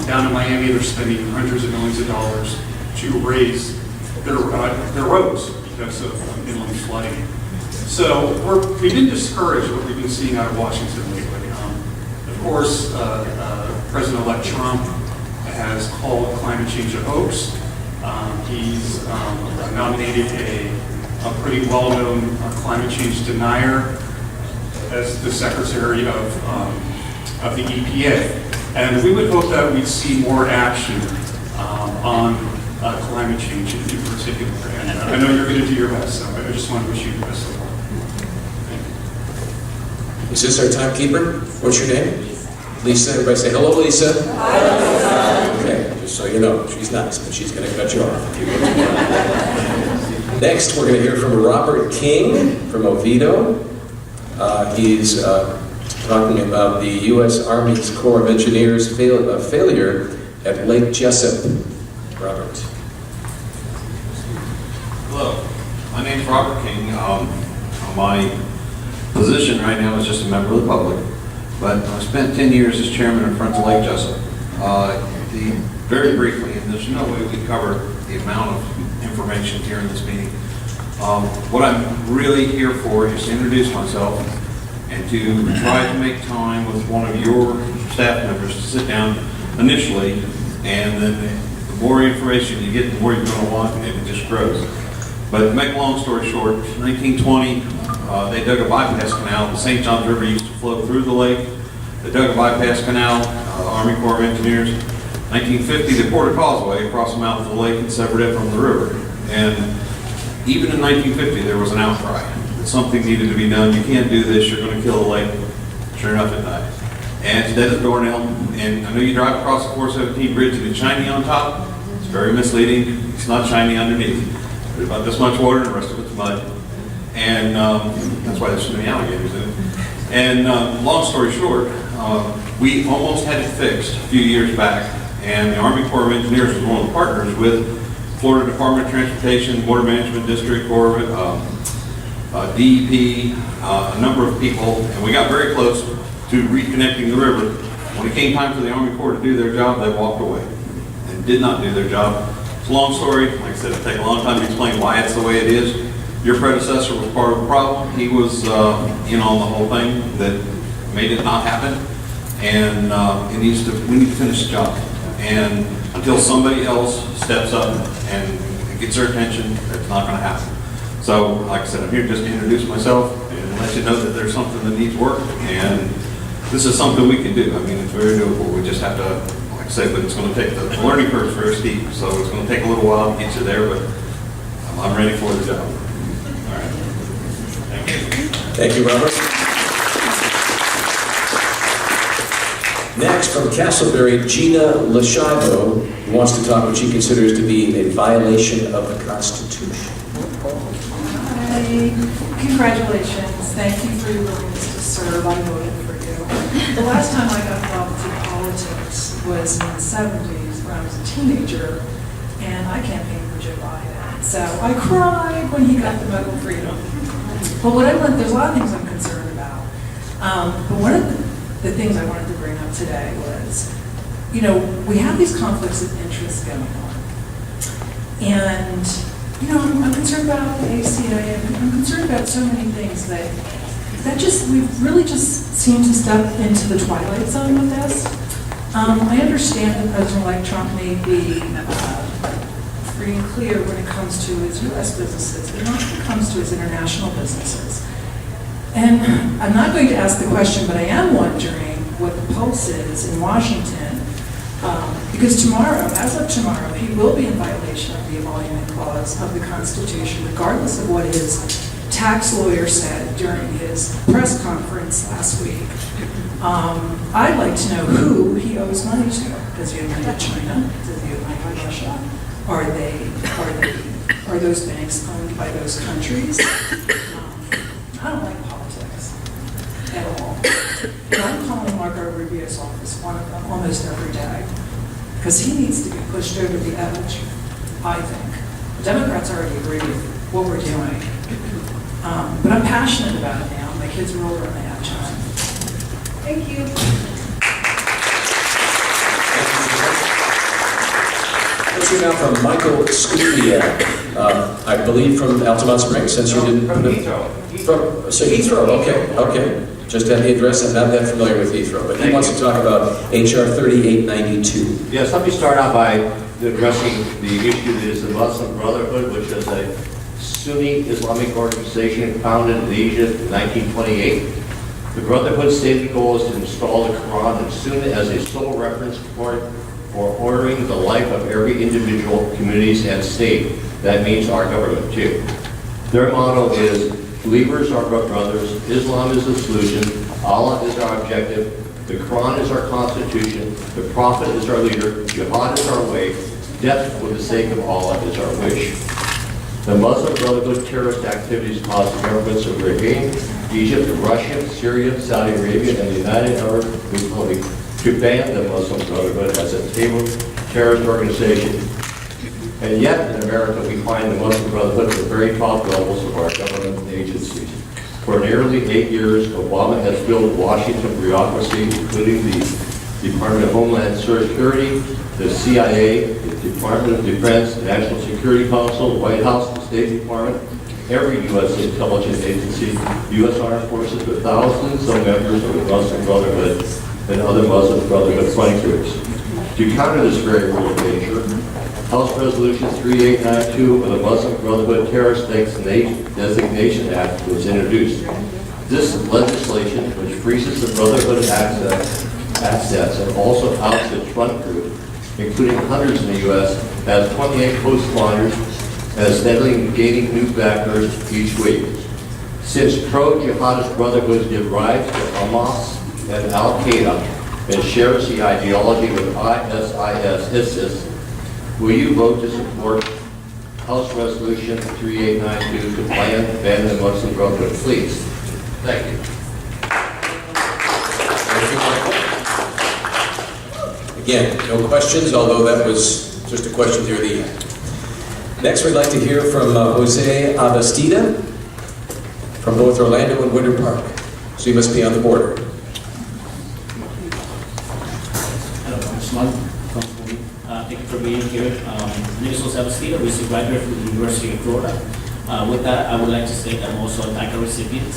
S19: Down in Miami, they're spending hundreds of millions of dollars to raise their roads because of inland flooding. So we've been discouraged what we've been seeing out of Washington lately. Of course, President-elect Trump has called climate change a hoax. He's nominated a pretty well-known climate change denier as the Secretary of the EPA. And we would hope that we'd see more action on climate change in particular. And I know you're going to do your best, so I just want to wish you the best of luck.
S2: Is this our timekeeper? What's your name? Lisa. Everybody say hello, Lisa. Hi, Lisa. Okay, just so you know, she's nice, but she's going to cut you off. Next, we're going to hear from Robert King from Oviedo. He's talking about the U.S. Army Corps of Engineers failure at Lake Jessup. Robert.
S20: Hello, my name's Robert King. My position right now is just a member of the public, but I spent 10 years as chairman of Friends of Lake Jessup. Very briefly, and there's no way we cover the amount of information here in this meeting. What I'm really here for is to introduce myself and to try to make time with one of your staff members to sit down initially, and then the more information you get, the more you're going to want, and it just grows. But to make a long story short, 1920, they dug a bypass canal. The St. Johns River used to flow through the lake. They dug a bypass canal, Army Corps of Engineers. 1950, they poured a causeway across the mouth of the lake and severed it from the river. And even in 1950, there was an outcry that something needed to be done. You can't do this, you're going to kill the lake. Sure enough, it died. And it's dead as a doornail. And I know you drive across the 417 bridge and it's shiny on top. It's very misleading. It's not shiny underneath. There's about this much water and the rest of it's mud. And that's why there's so many alligators in it. And long story short, we almost had it fixed a few years back. And the Army Corps of Engineers was one of the partners with Florida Department of Transportation, Water Management District, Corps, DEP, a number of people, and we got very close to reconnecting the river. When it came time for the Army Corps to do their job, they walked away and did not do their job. It's a long story. Like I said, it'll take a long time to explain why it's the way it is. Your predecessor was part of the problem. He was in on the whole thing that made it not happen, and we need to finish the job. And until somebody else steps up and gets their attention, it's not going to happen. So, like I said, I'm here just to introduce myself and let you know that there's something that needs work, and this is something we can do. I mean, it's very doable. We just have to, like I say, but it's going to take the learning curve is very steep, so it's going to take a little while to get you there, but I'm ready for the job. All right. Thank you.
S2: Thank you, Robert. Next, from Castleberry, Gina Lasciavo, who wants to talk what she considers to be a violation of the Constitution.
S21: Hi. Congratulations. Thank you for your willingness to serve. I voted for you. The last time I got involved in politics was in the 70s when I was a teenager, and I campaigned for Joe Biden. So I cried when he got the Medal of Freedom. But there's a lot of things I'm concerned about. But one of the things I wanted to bring up today was, we have these conflicts of interest going on. And, I'm concerned about the ACA, and I'm concerned about so many things we've really just seemed to step into the twilight zone with this. I understand that President-elect Trump may be free and clear when it comes to his U.S. businesses, but not when it comes to his international businesses. And I'm not going to ask the question, but I am wondering what the pulse is in Washington, because as of tomorrow, he will be in violation of the emolument clause of the Constitution, regardless of what his tax lawyer said during his press conference last week. I'd like to know who he owes money to. Does he owe money to China? Does he owe money to Russia? Are those banks owned by those countries? I don't like politics at all. And I'm calling Marco Rubio's office, one of them, almost every day, because he needs to be pushed over the edge, I think. Democrats already agree with what we're doing. But I'm passionate about it now. My kids are older and they have time. Thank you.
S2: Let's hear now from Michael Scudia, I believe from Altamont Springs, since you didn't put it. So Heathrow, okay. Just had the address, I'm not that familiar with Heathrow, but he wants to talk about HR 3892.
S1: Yes, let me start out by addressing the issue that is the Muslim Brotherhood, which is a Sunni Islamic organization founded in Asia in 1928. The Brotherhood's stated goal is to install the Quran and Sunnah as a sole reference point for ordering the life of every individual, communities, and state. That means our government, too. Their motto is, believers are brothers, Islam is the solution, Allah is our objective, the Quran is our constitution, the Prophet is our leader, jihad is our way, death for the sake of Allah is our wish. The Muslim Brotherhood terrorist activities caused the governments of Bahrain, Egypt, Russia, Syria, Saudi Arabia, and the United Arab Republic to ban the Muslim Brotherhood as a terrorist organization. And yet, in America, we find the Muslim Brotherhood at the very top levels of our government agencies. For nearly 8 years, Obama has built Washington bureaucracy, including the Department of Homeland Security, the CIA, the Department of Defense, the National Security Council, the White House, the State Department, every U.S. intelligence agency, U.S. Armed Forces, with thousands of members of the Muslim Brotherhood and other Muslim Brotherhood fighting groups. To counter this very real danger, House Resolution 3892 of the Muslim Brotherhood Terrorist Designation Act was introduced. This legislation, which freezes the Brotherhood assets and also outs its front group, including hundreds in the U.S., has 28 co-spawners and is steadily gaining new backers each week. Since pro-jihadist brotherhoods give rise to Hamas and Al-Qaeda and shares the ideology with ISIS, will you vote to support House Resolution 3892 to ban the Muslim Brotherhood, please? Thank you.
S2: Again, no questions, although that was just a question near the end. Next, we'd like to hear from Jose Abastida from both Orlando and Winter Park. So you must be on the border.
S22: Hello, Congressman. Thank you for being here. My name is Jose Abastida, recent graduate from the University of Florida. With that, I would like to say that I'm also a DACA recipient.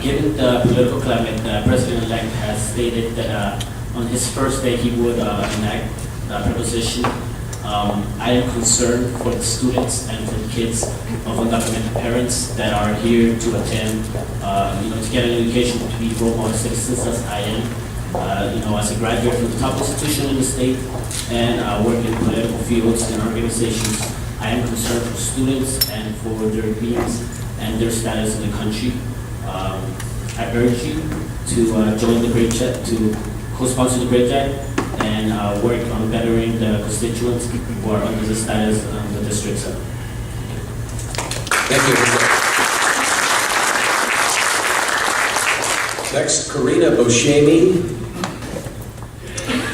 S22: Given the political climate, the President-elect has stated that on his first day he would enact the proposition. I am concerned for the students and for the kids of undocumented parents that are here to attend, to get an education, to be role model citizens as I am. As a graduate from the top institution in the state and work in political fields and organizations, I am concerned for students and for their beings and their status in the country. I urge you to join the Great Jet, to co-sponsor the Great Jet, and work on bettering the constituents who are under the status of the District 7.
S2: Thank you. Next, Karina Boshemi.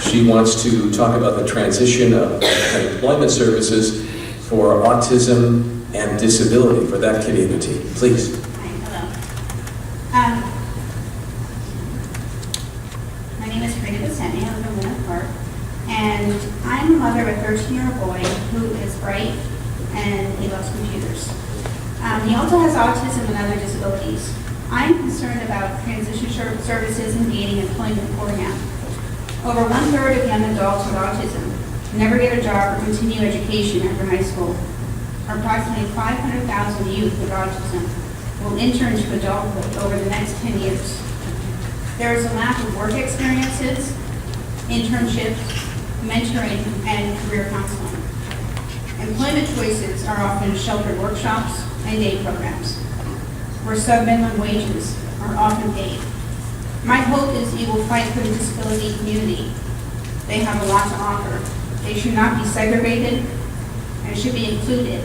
S2: She wants to talk about the transition of employment services for autism and disability for that community. Please.
S23: Hello. My name is Karina Boshemi. I live in Winter Park. And I'm a mother of a 13-year-old boy who is bright and he loves computers. He also has autism and other disabilities. I'm concerned about transition services and gaining employment for him. Over 1/3 of young adults with autism never get a job or continue education after high school. Approximately 500,000 youth with autism will enter into adulthood over the next 10 years. There is a lack of work experiences, internships, mentoring, and career counseling. Employment choices are often sheltered workshops and day programs. where sub-minimum wages are often paid. My hope is you will fight for the disability community. They have a lot to offer. They should not be segregated and should be included.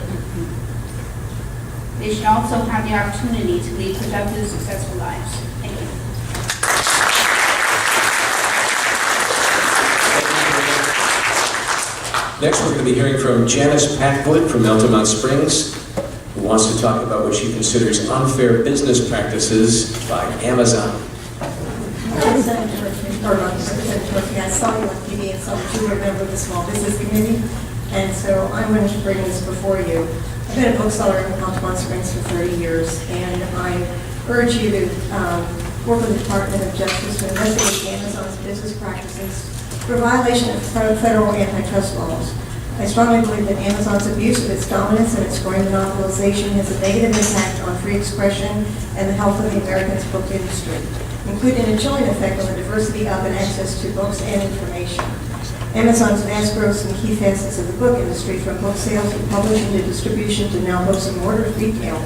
S23: They should also have the opportunity to lead productive, successful lives. Thank you.
S2: Next, we're going to be hearing from Janice Packwood from Altamont Springs, who wants to talk about what she considers unfair business practices by Amazon.
S3: I saw you on TV and saw that you were a member of the Small Business Committee, and so I'm going to bring this before you. I've been a bookseller in Altamont Springs for 30 years, and I urge you to work with the Department of Justice to investigate Amazon's business practices for violation of federal antitrust laws. I strongly believe that Amazon's abuse of its dominance and its growing monopolization has a negative impact on free expression and the health of the American book industry, including a chilling effect on the diversity of and access to books and information. Amazon's vast growth in key facets of the book industry, from book sales to publishing to distribution to now books and mortar retail,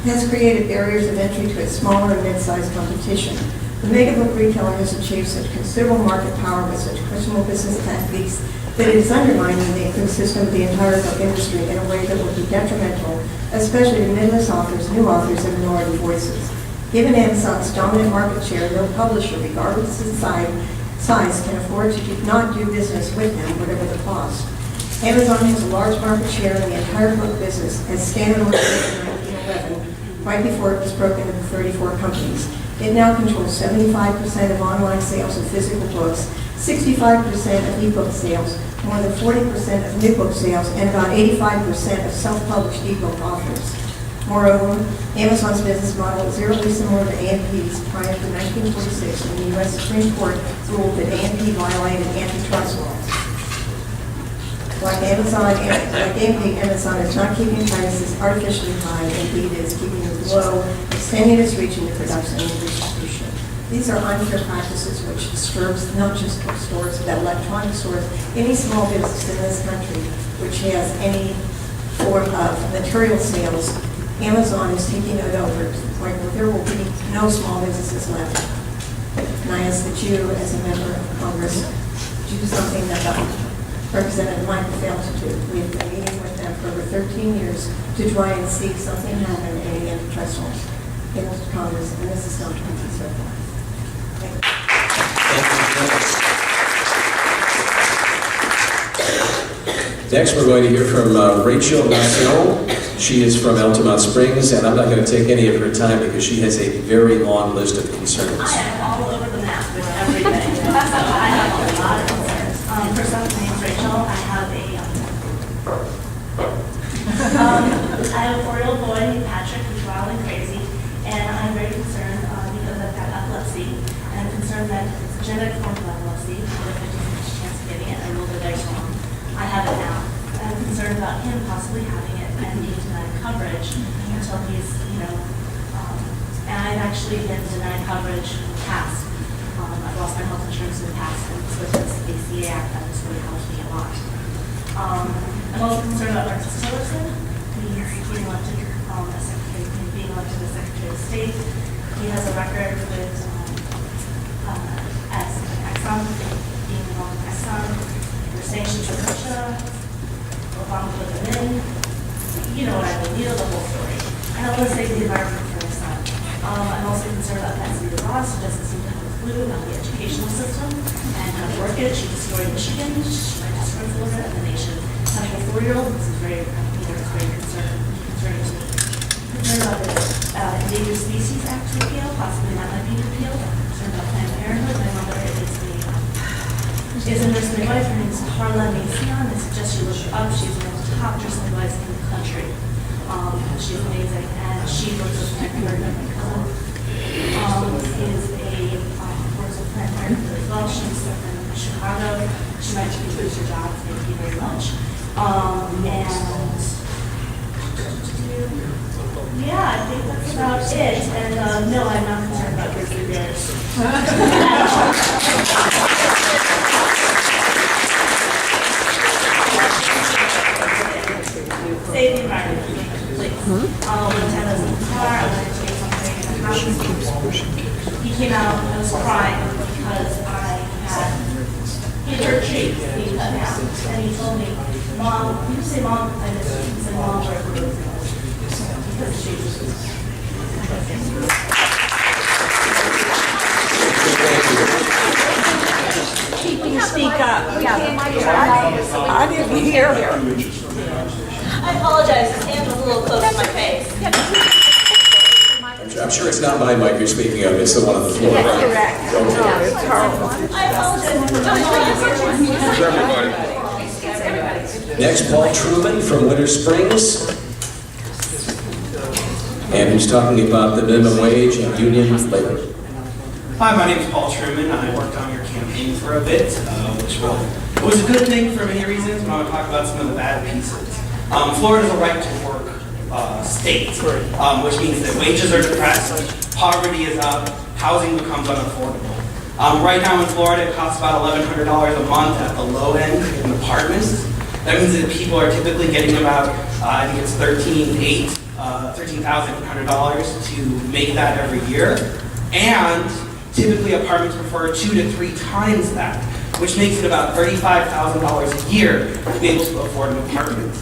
S3: has created barriers of entry to its smaller and mid-sized competition. The mega book retailer has achieved such considerable market power with such questionable business tactics that it is undermining the ecosystem of the entire book industry in a way that will be detrimental, especially to midlist authors, new authors, and minority voices. Given Amazon's dominant market share, no publisher, regardless of size, can afford to not do business with them, whatever the cost. Amazon has a large market share in the entire book business, as standard organized in 1911, right before it was broken into 34 companies. It now controls 75% of online sales of physical books, 65% of ebook sales, more than 40% of new book sales, and about 85% of self-published ebook authors. Moreover, Amazon's business model is eerily similar to A&P's prior to 1946, when the U.S. Supreme Court ruled that A&P violated antitrust laws. Like A&P, Amazon is not keeping prices artificially high, indeed it is keeping them low, extending its reach into production and distribution. These are unfair practices which disturbs not just bookstores, but electronic stores, any small business in this country which has any form of material sales. Amazon is taking it over to the point where there will be no small businesses left. And I ask that you, as a member of Congress, do something that Representative Michael failed to do. We have been meeting with them for over 13 years to try and see something happen in the antitrust laws in Congress, and this is not to be so far. Thank you.
S2: Next, we're going to hear from Rachel Marcel. She is from Altamont Springs, and I'm not going to take any of her time because she has a very long list of concerns.
S4: I am all over the map with everything. So I have a lot of concerns. First off, my name's Rachel. I have a 4-year-old boy named Patrick who's wild and crazy, and I'm very concerned because I've got epilepsy, and I'm concerned that it's a genetic form of epilepsy, with a 50% chance of getting it, and a little bit wrong. I have it now. I'm concerned about him possibly having it and being denied coverage until he's, and I've actually been denied coverage in the past. I've lost my health insurance in the past, and with this ACA Act, that just really helps me a lot. I'm also concerned about Marcus Tillerson. He's being elected as Secretary of State. He has a record with as Exxon, being involved with Exxon. They're sanctioned to Russia. Obama put them in. You know what I mean. You know the whole story. And I want to save the environment for my son. I'm also concerned about Betsy DeVos, who doesn't seem to have a clue about the educational system and how to work it. She destroyed Michigan. She might destroy Florida and the nation. Having a 4-year-old, this is very concerning to me. I'm concerned about the Endangered Species Act to repeal. Possibly that might be repealed. I'm concerned about Planned Parenthood. My mother is a nurse midwife. Her name is Harla Macion. I suggest you look her up. She's one of the top nurse midwives in the country. She's amazing, and she works with Planned Parenthood. My cousin works with Planned Parenthood as well. She's from Chicago. She might lose her job. Thank you very much. Yeah, I think that's about it. And no, I'm not concerned about grizzly bears. Save the environment, please. One time I was in the car, I wanted to take something He came out and was crying because I had his cheeks being cut down. And he told me, Mom, you say Mom, I miss you. He said, Mom, where are you? Because she
S5: Can you speak up? I didn't hear her.
S4: I apologize, his hand was a little close to my face.
S2: I'm sure it's not my mic you're speaking of, it's the one on the floor, right?
S5: Correct.
S2: Okay.
S5: It's horrible.
S4: I apologize.
S2: Next, Paul Truman from Winter Springs. And he's talking about the minimum wage and union labor.
S6: Hi, my name is Paul Truman. I worked on your campaign for a bit, which was a good thing for many reasons, but I want to talk about some of the bad pieces. Florida is a right-to-work state, which means that wages are depressed, poverty is up, housing becomes unaffordable. Right now in Florida, it costs about $1,100 a month at the low end in apartments. That means that people are typically getting about, I think it's $13,800 to make that every year. And typically apartments prefer 2 to 3 times that, which makes it about $35,000 a year to be able to afford an apartment.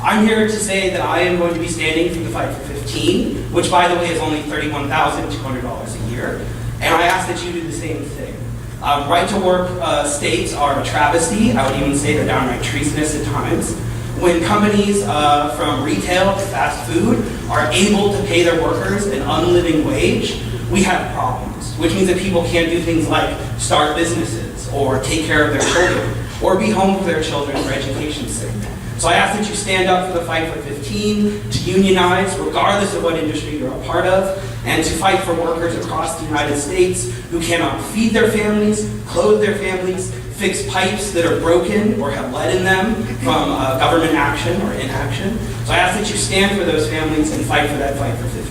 S6: I'm here to say that I am going to be standing for the Fight for 15, which by the way is only $31,200 a year, and I ask that you do the same thing. Right-to-work states are a travesty. I would even say they're downright treasonous at times. When companies from retail to fast food are able to pay their workers an unliving wage, we have problems, which means that people can't do things like start businesses or take care of their children or be home with their children for education's sake. So I ask that you stand up for the Fight for 15, to unionize regardless of what industry you're a part of, and to fight for workers across the United States who cannot feed their families, clothe their families, fix pipes that are broken or have lead in them from government action or inaction. So I ask that you stand for those families and fight for that Fight for 15.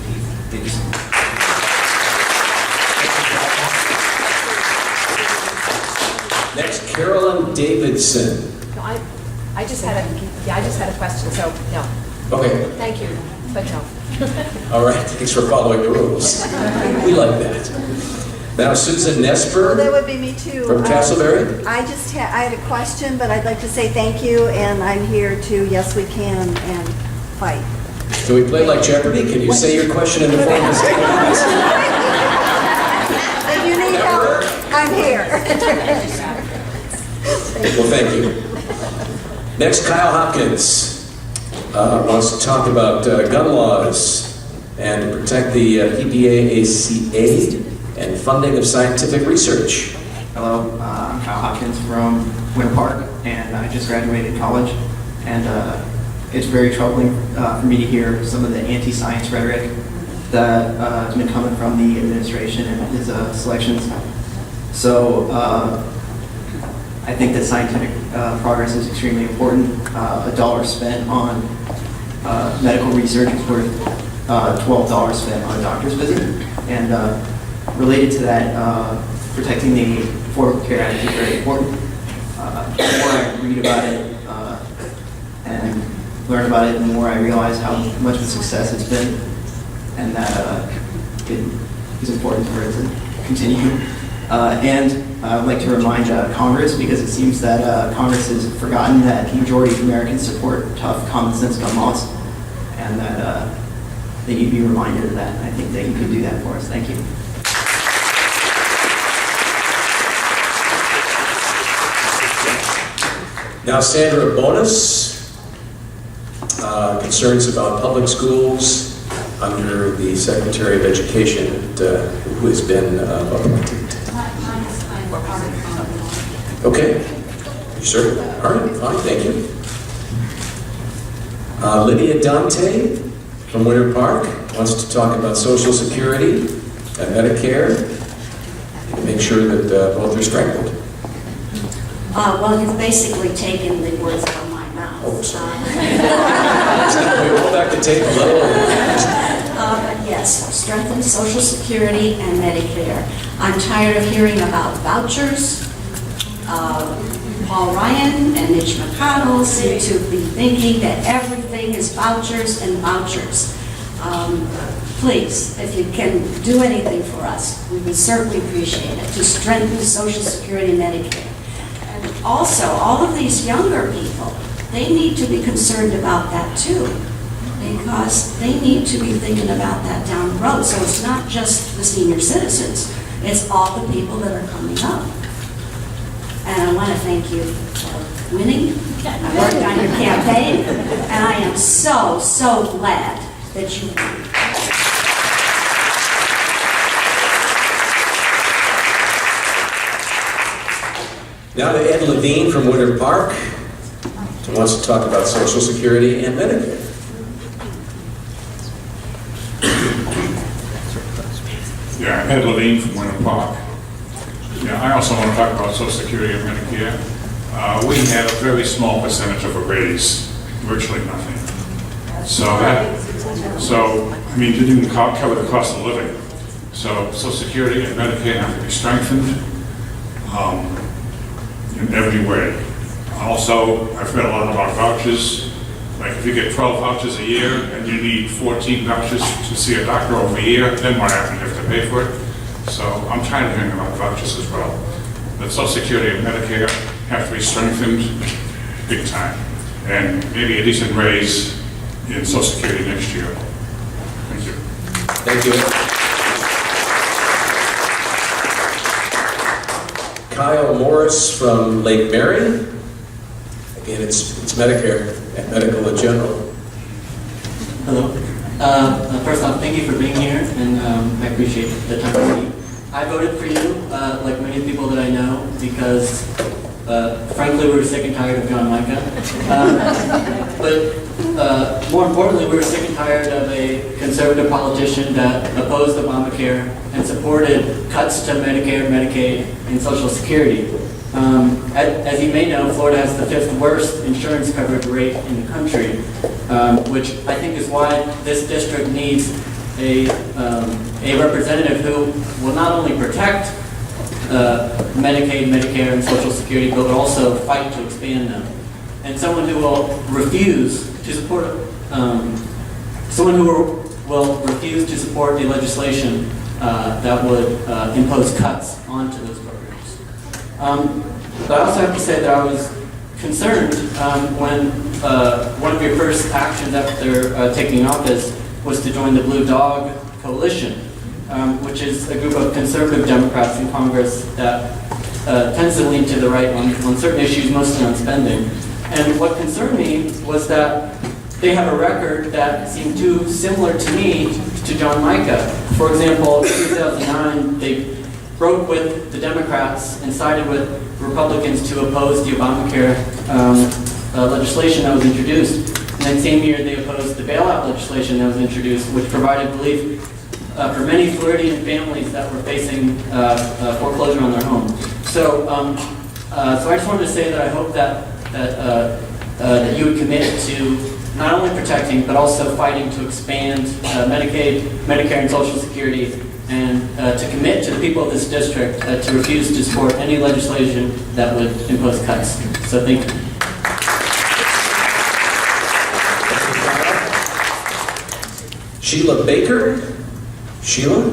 S6: Thank you so much.
S2: Next, Carolyn Davidson.
S7: No, I just had a question, so no.
S2: Okay.
S7: Thank you, but no.
S2: All right, thanks for following the rules. We like that. Now, Susan Nesper.
S8: Well, that would be me too.
S2: From Castleberry.
S8: I had a question, but I'd like to say thank you, and I'm here to, yes, we can, and fight.
S2: Can we play like Jeopardy? Can you say your question in the form of statements?
S8: If you need help, I'm here.
S2: Well, thank you. Next, Kyle Hopkins wants to talk about gun laws and to protect the PPACA and funding of scientific research.
S24: Hello, I'm Kyle Hopkins from Winter Park, and I just graduated college, and it's very troubling for me to hear some of the anti-science rhetoric that has been coming from the administration and his selections. So I think that scientific progress is extremely important. $1 spent on medical research is worth $12 spent on a doctor's visit. And related to that, protecting the Affordable Care Act is very important. The more I read about it and learn about it, the more I realize how much of a success it's been, and that it is important for it to continue. And I'd like to remind Congress, because it seems that Congress has forgotten that the majority of Americans support tough, common sense gun laws, and that they need to be reminded of that. I think that you could do that for us. Thank you.
S2: Now, Sandra Bonus, concerns about public schools under the Secretary of Education, who has been appointed. Okay, sure. All right, fine, thank you. Lydia Dante from Winter Park wants to talk about Social Security and Medicare and make sure that both are strangled.
S12: Well, you've basically taken the words out of my mouth.
S2: Oh, sorry. We roll back the tape a little.
S12: But yes, strengthen Social Security and Medicare. I'm tired of hearing about vouchers. Paul Ryan and Mitch McConnell seem to be thinking that everything is vouchers and vouchers.
S9: please, if you can do anything for us, we would certainly appreciate it, to strengthen Social Security and Medicare. And also, all of these younger people, they need to be concerned about that too, because they need to be thinking about that down the road. So it's not just the senior citizens, it's all the people that are coming up. And I want to thank you for winning. I worked on your campaign, and I am so, so glad that you won.
S2: Now to Ed Levine from Winter Park, who wants to talk about Social Security and Medicare.
S10: Yeah, Ed Levine from Winter Park. Yeah, I also want to talk about Social Security and Medicare. We had a very small percentage of a raise, virtually nothing. So I mean, you didn't cover the cost of living. So Social Security and Medicare have to be strengthened in every way. Also, I've read a lot about vouchers. Like if you get 12 vouchers a year and you need 14 vouchers to see a doctor over a year, then what happens? You have to pay for it. So I'm tired of hearing about vouchers as well. But Social Security and Medicare have to be strengthened big time. And maybe a decent raise in Social Security next year. Thank you.
S2: Thank you. Kyle Morris from Lake Mary. Again, it's Medicare and medical in general.
S11: Hello. First off, thank you for being here, and I appreciate the time to meet. I voted for you, like many people that I know, because frankly, we were sick and tired of John Micah. But more importantly, we were sick and tired of a conservative politician that opposed Obamacare and supported cuts to Medicare, Medicaid, and Social Security. As you may know, Florida has the 5th worst insurance coverage rate in the country, which I think is why this district needs a representative who will not only protect Medicaid, Medicare, and Social Security, but will also fight to expand them. And someone who will refuse to support the legislation that would impose cuts onto those programs. But I also have to say that I was concerned when one of your first actions after taking office was to join the Blue Dog Coalition, which is a group of conservative Democrats in Congress that tends to lean to the right on certain issues, mostly on spending. And what concerned me was that they have a record that seemed too similar to me to John Micah. For example, in 2009, they broke with the Democrats and sided with Republicans to oppose the Obamacare legislation that was introduced. And that same year, they opposed the bailout legislation that was introduced, which provided relief for many Floridian families that were facing foreclosure on their home. So, so I just wanted to say that I hope that you would commit to not only protecting, but also fighting to expand Medicaid, Medicare, and Social Security, and to commit to the people of this district to refuse to support any legislation that would impose cuts. So thank you.
S2: Sheila Baker. Sheila?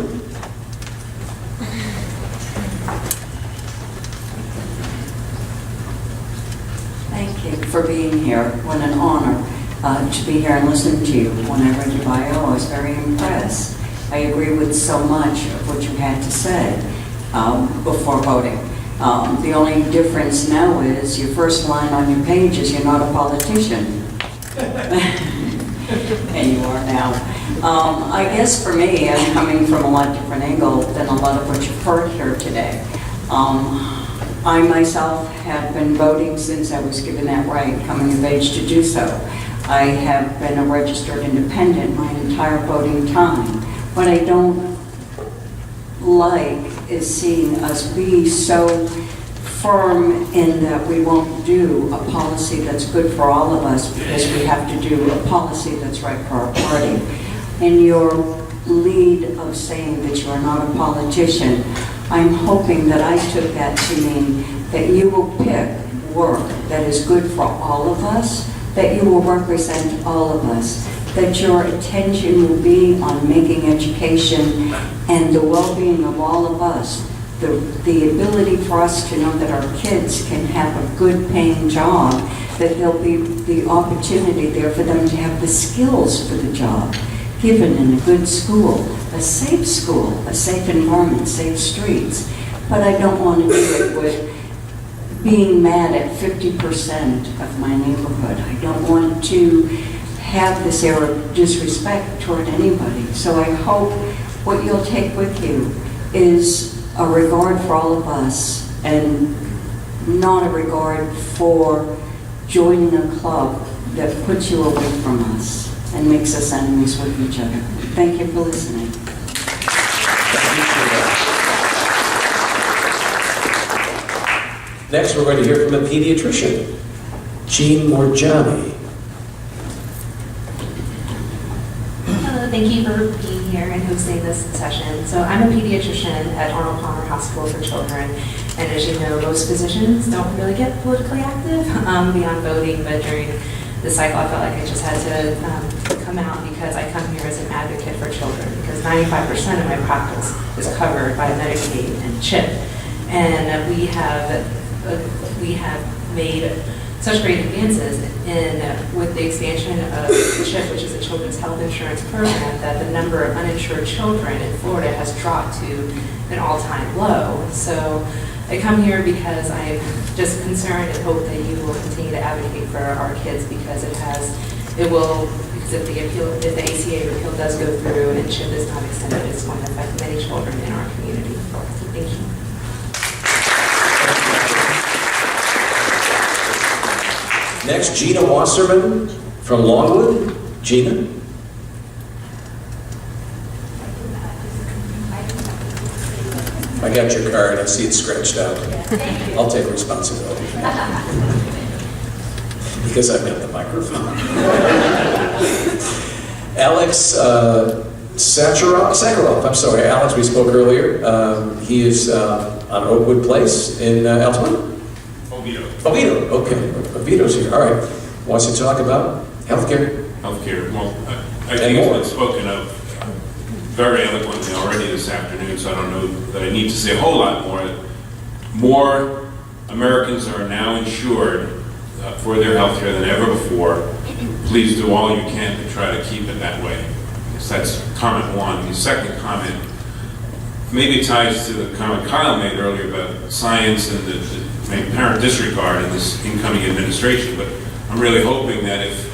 S13: Thank you for being here. What an honor to be here and listen to you. When I read your bio, I was very impressed. I agree with so much of what you had to say before voting. The only difference now is your first line on your page is you're not a politician. And you are now. I guess for me, I'm coming from a lot different angle than a lot of what you've heard here today. I myself have been voting since I was given that right, coming of age to do so. I have been a registered independent my entire voting time. What I don't like is seeing us be so firm in that we won't do a policy that's good for all of us because we have to do a policy that's right for our party. In your lead of saying that you are not a politician, I'm hoping that I took that to mean that you will pick work that is good for all of us, that you will represent all of us. that your attention will be on making education and the well-being of all of us, the ability for us to know that our kids can have a good paying job, that there'll be the opportunity there for them to have the skills for the job, given in a good school, a safe environment, safe streets. But I don't want to do it with being mad at 50% of my neighborhood. I don't want to have this air of disrespect toward anybody. So I hope what you'll take with you is a regard for all of us and not a regard for joining a club that puts you away from us and makes us enemies with each other. Thank you for listening.
S2: Next, we're going to hear from a pediatrician, Jean Morgiani.
S14: Hello, thank you for being here and hosting this session. So I'm a pediatrician at Arnold Palmer Hospital for Children, and as you know, most physicians don't really get politically active beyond voting, but during the cycle I felt like I just had to come out because I come here as an advocate for children, because 95% of my practice is covered by Medicaid and CHIP, and we have made such great advances with the expansion of CHIP, which is a children's health insurance program, that the number of uninsured children in Florida has dropped to an all-time low. So I come here because I'm just concerned and hope that you will continue to advocate for our kids, because because if the ACA repeal does go through and CHIP is not extended, it's going to affect many children in our community. Thank you.
S2: Next, Gina Wasserman from Longwood. Gina? I got your card. I see it scratched out. I'll take responsibility for that. Because I've got the microphone. Alex Sakharov, I'm sorry, Alex, we spoke earlier. He is on Oakwood Place in Altamont? Oviedo, okay. Oviedo's here, all right. Wants to talk about healthcare?
S10: Healthcare, well, I think it's been spoken of very eloquently already this afternoon, so I don't know that I need to say a whole lot more. More Americans are now insured for their healthcare than ever before. Please do all you can to try to keep it that way. So that's comment one. The second comment maybe ties to the comment Kyle made earlier about science and the apparent disregard in this incoming administration, but I'm really hoping that if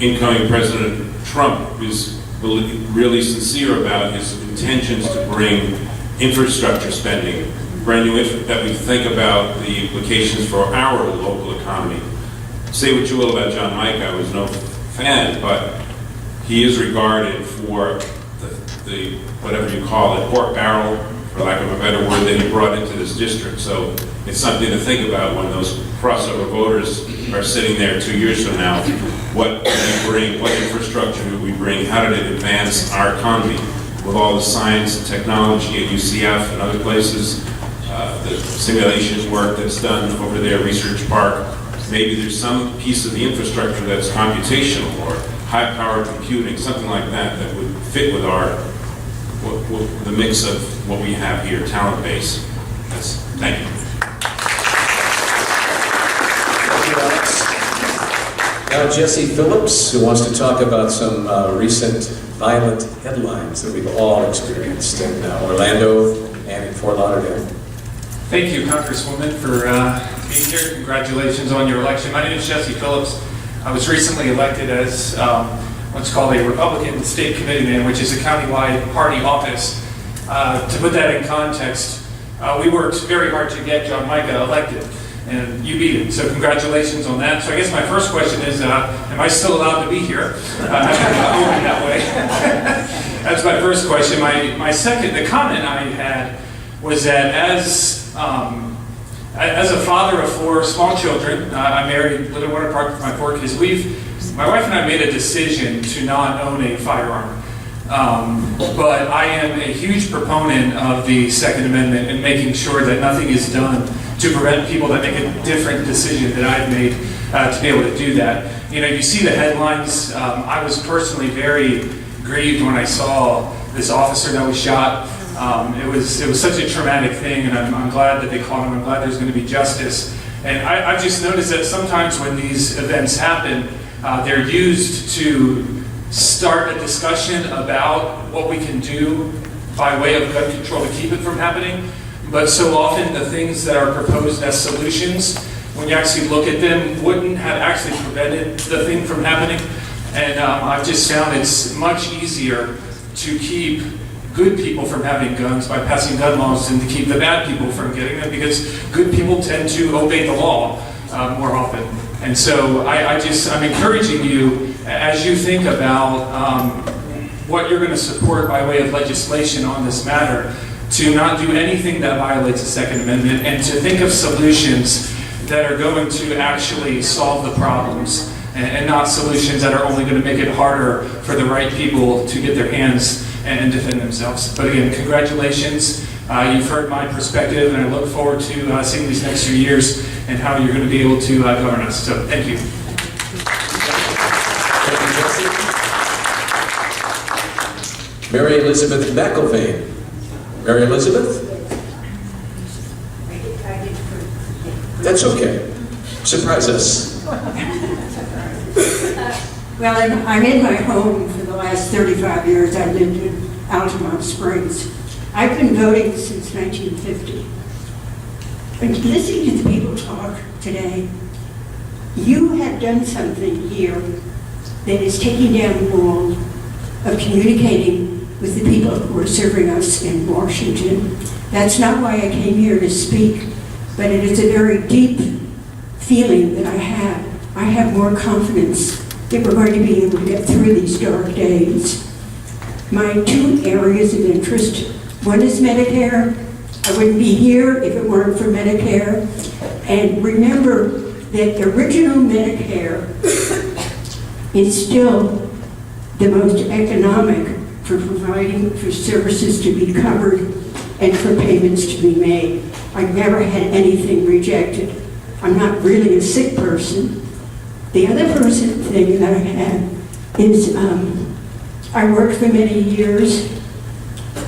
S10: incoming President Trump is really sincere about his intentions to bring infrastructure spending, brand new that we think about the implications for our local economy. Say what you will about John Mike, I was no fan, but he is regarded for the whatever you call it, pork barrel, for lack of a better word, that he brought into this district. So it's something to think about when those crossover voters are sitting there 2 years from now. What do we bring? What infrastructure do we bring? How did it advance our economy with all the science and technology at UCF and other places? The simulation work that's done over there, Research Park. Maybe there's some piece of the infrastructure that's computational or high-powered computing, something like that, that would fit with the mix of what we have here, talent base. Thank you.
S2: Now Jesse Phillips, who wants to talk about some recent violent headlines that we've all experienced in Orlando and in Fort Lauderdale.
S15: Thank you, Congresswoman, for being here. Congratulations on your election. My name is Jesse Phillips. I was recently elected as what's called a Republican State Committeeman, which is a countywide party office. To put that in context, we worked very hard to get John Micah elected, and you beat him. So congratulations on that. So I guess my first question is, am I still allowed to be here? That way. That's my first question. My second, the comment I had was that as a father of 4 small children, I married, live in Winter Park with my 4 kids. My wife and I made a decision to not own a firearm. But I am a huge proponent of the Second Amendment and making sure that nothing is done to prevent people that make a different decision that I've made to be able to do that. You know, you see the headlines. I was personally very grieved when I saw this officer that was shot. It was such a traumatic thing, and I'm glad that they caught him. I'm glad there's going to be justice. And I've just noticed that sometimes when these events happen, they're used to start a discussion about what we can do by way of gun control to keep it from happening. But so often the things that are proposed as solutions, when you actually look at them, wouldn't have actually prevented the thing from happening. And I've just found it's much easier to keep good people from having guns by passing gun laws than to keep the bad people from getting them, because good people tend to obey the law more often. And so I'm encouraging you, as you think about what you're going to support by way of legislation on this matter, to not do anything that violates the Second Amendment, and to think of solutions that are going to actually solve the problems, and not solutions that are only going to make it harder for the right people to get their hands and defend themselves. But again, congratulations. You've heard my perspective, and I look forward to seeing these next few years and how you're going to be able to govern us. So thank you.
S2: Thank you, Jesse. Mary Elizabeth McIlvain. Mary Elizabeth? That's okay. Surprise us.
S16: Well, I'm in my home for the last 35 years. I've lived in Altamont Springs. I've been voting since 1950. And listening to the people talk today, you have done something here that is taking down the wall of communicating with the people who are serving us in Washington. That's not why I came here to speak, but it is a very deep feeling that I have. I have more confidence that we're going to be able to get through these dark days. My two areas of interest, one is Medicare. I wouldn't be here if it weren't for Medicare. And remember that original Medicare is still the most economic for providing for services to be covered and for payments to be made. I've never had anything rejected. I'm not really a sick person. The other thing that I have is I worked for many years,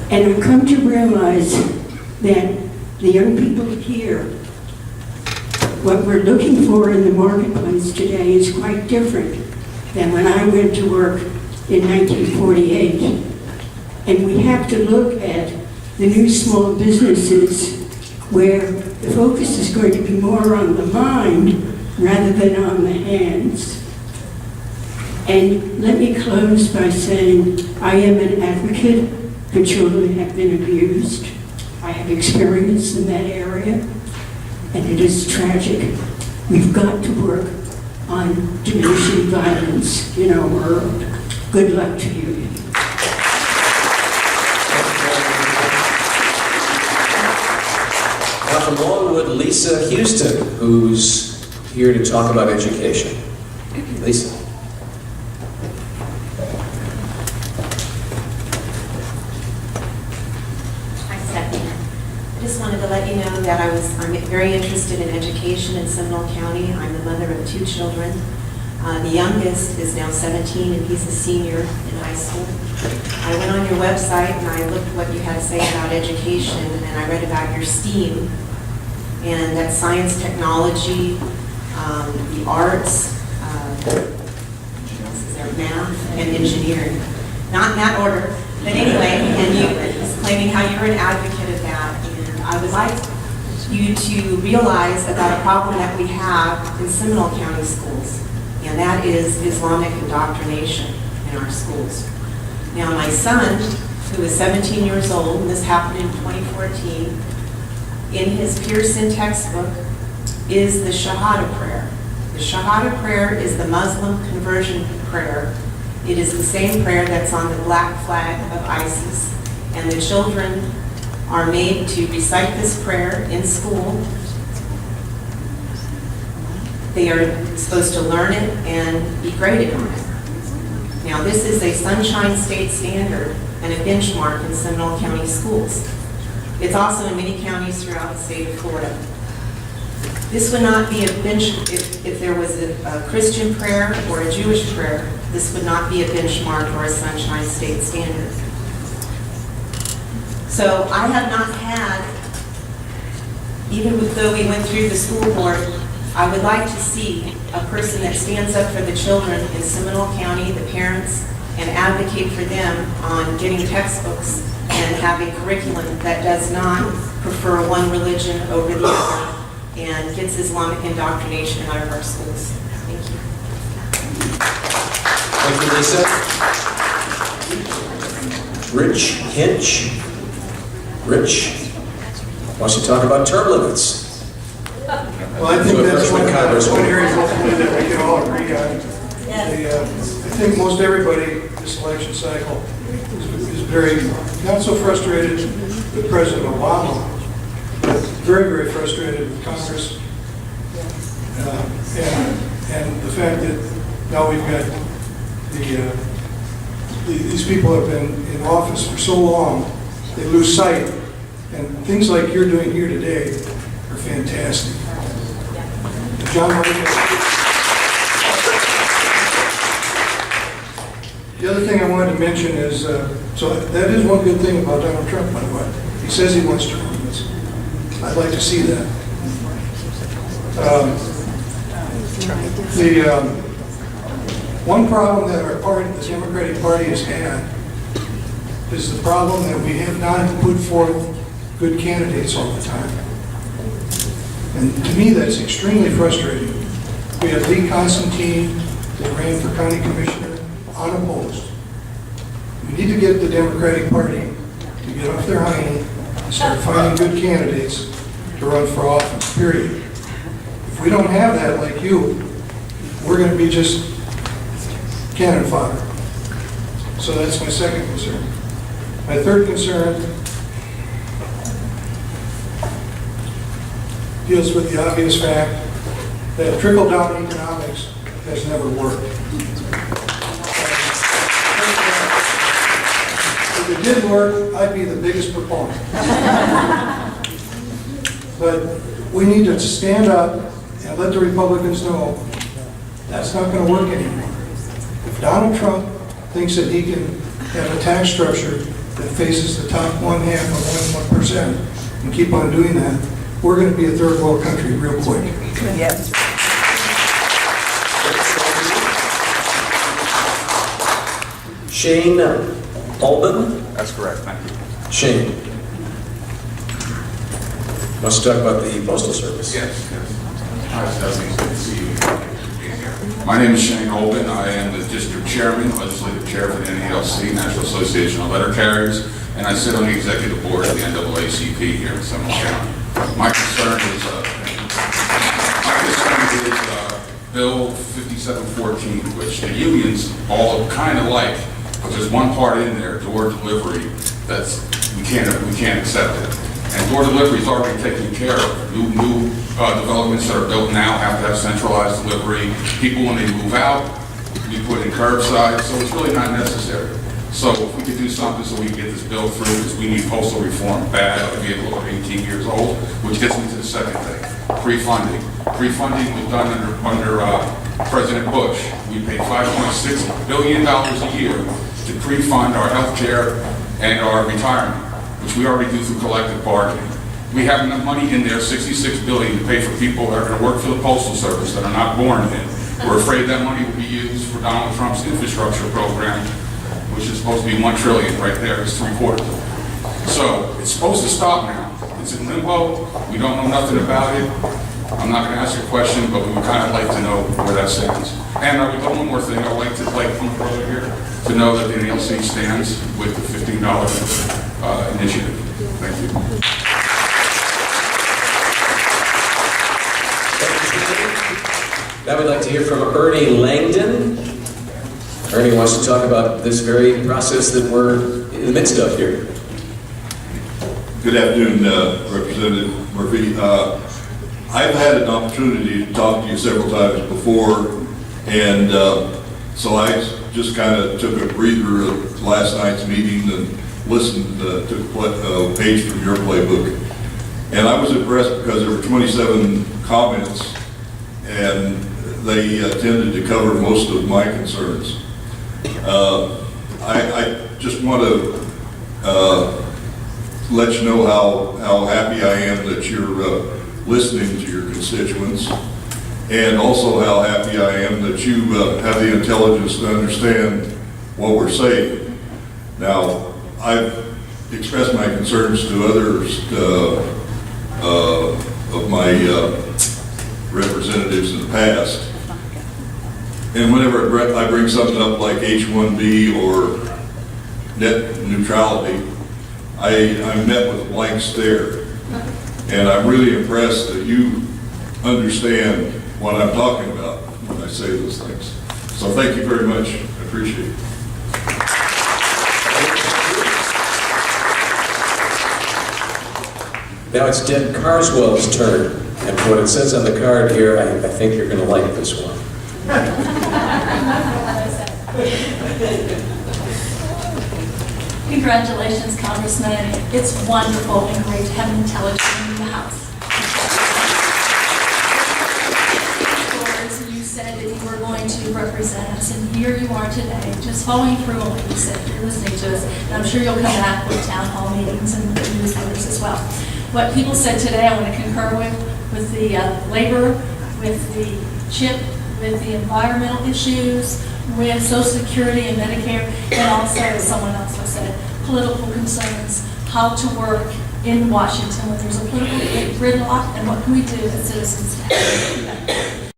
S16: and I've come to realize that the young people here, what we're looking for in the marketplace today is quite different than when I went to work in 1948. And we have to look at the new small businesses where the focus is going to be more on the mind rather than on the hands. And let me close by saying I am an advocate for children who have been abused. I have experience in that area, and it is tragic. We've got to work on diminishing violence in our world. Good luck to you.
S2: Now from Longwood, Lisa Houston, who's here to talk about education. Lisa.
S17: Hi, Stephanie. I just wanted to let you know that I'm very interested in education in Seminole County. I'm the mother of 2 children. The youngest is now 17, and he's a senior in high school. I went on your website and I looked what you had to say about education, and then I read about your STEAM, and that's science, technology, the arts, math, and engineering. Not in that order, but anyway, and you was claiming how you're an advocate of that, and I would like you to realize about a problem that we have in Seminole County schools, and that is Islamic indoctrination in our schools. Now, my son, who is 17 years old, and this happened in 2014, in his Pearson textbook is the Shahada prayer. The Shahada prayer is the Muslim conversion prayer. It is the same prayer that's on the black flag of ISIS. And the children are made to recite this prayer in school. They are supposed to learn it and be graded on it. Now, this is a Sunshine State standard and a benchmark in Seminole County schools. It's also in many counties throughout the state of Florida. This would not be a if there was a Christian prayer or a Jewish prayer, this would not be a benchmark or a Sunshine State standard. So I have not had, even though we went through the school board, I would like to see a person that stands up for the children in Seminole County, the parents, and advocate for them on getting textbooks and having curriculum that does not prefer one religion over the other and gets Islamic indoctrination out of our schools. Thank you.
S2: Thank you, Lisa. Rich Hinch. Rich, wants to talk about term limits.
S18: Well, I think that's one area hopefully that we can all agree on. I think most everybody this election cycle is very, not so frustrated with President Obama, but very, very frustrated with Congress. And the fact that now we've got these people have been in office for so long, they lose sight. And things like you're doing here today are fantastic. John, the other thing I wanted to mention is, so that is one good thing about Donald Trump, by the way. He says he wants term limits. I'd like to see that. One problem that our party, the Democratic Party, has had is the problem that we have not put forth good candidates all the time. And to me, that's extremely frustrating. We have Lee Constantine that ran for county commissioner unopposed. We need to get the Democratic Party to get off their hiney and start finding good candidates to run for office, period. If we don't have that like you, we're going to be just cannon fodder. So that's my second concern. My third concern deals with the obvious fact that trickle-down economics has never worked. If it did work, I'd be the biggest proponent. But we need to stand up and let the Republicans know that's not going to work anymore. If Donald Trump thinks that he can have a tax structure that faces the top 1/2 of 1% and keep on doing that, we're going to be a third world country real quick.
S5: Yes.
S2: Shane Albin?
S19: That's correct, thank you.
S2: Shane. Wants to talk about the Postal Service.
S20: Yes. Hi, Stephanie. Good to see you. My name is Shane Holden. I am the district chairman, legislative chair for the NALC, National Association of Letter Carriers, and I sit on the executive board of the NAACP here in Seminole County. My concern is Bill 5714, which the unions all kind of like, but there's one part in there, door delivery, that's we can't accept it. And door delivery is already taken care of. New developments that are built now have to have centralized delivery. People, when they move out, we put in curbside, so it's really not necessary. So if we could do something so we can get this bill through, because we need postal reform bad, a vehicle over 18 years old, which gets me to the second thing, pre-funding. Pre-funding was done under President Bush. We paid $5.6 billion a year to pre-fund our health care and our retirement, which we already do through collective bargaining. We have enough money in there, $66 billion, to pay for people that are going to work for the Postal Service that are not born in. We're afraid that money will be used for Donald Trump's infrastructure program, which is supposed to be $1 trillion right there. It's $750 billion. So it's supposed to stop now. It's in limbo. We don't know nothing about it. I'm not going to ask a question, but we would kind of like to know where that stands. And I would one more thing. I would like to, my brother here, to know that the NLC stands with the $15 initiative. Thank you.
S2: Now we'd like to hear from Ernie Langdon. Ernie wants to talk about this very process that we're in the midst of here.
S21: Good afternoon, Representative Murphy. I've had an opportunity to talk to you several times before, and so I just kind of took a breather of last night's meeting and listened, took a page from your playbook. And I was impressed because there were 27 comments, and they tended to cover most of my concerns. I just want to let you know how happy I am that you're listening to your constituents, and also how happy I am that you have the intelligence to understand what we're saying. Now, I've expressed my concerns to others of my representatives in the past, and whenever I bring something up like H-1B or net neutrality, I'm met with a blank stare. And I'm really impressed that you understand what I'm talking about when I say those things. So thank you very much. I appreciate it.
S2: Now it's Deb Carswell's turn, and what it says on the card here, I think you're going to like this one.
S1: Congratulations, Congressman. It's wonderful and great to have an intelligent man in the House. You said that you were going to represent us, and here you are today, just following through on what you said. You're listening to us, and I'm sure you'll come back with town hall meetings and newsletters as well. What people said today, I want to concur with the labor, with the CHIP, with the environmental issues, with Social Security and Medicare, and also, as someone else was said, political concerns, how to work in Washington when there's a political gridlock, and what can we do as citizens to help.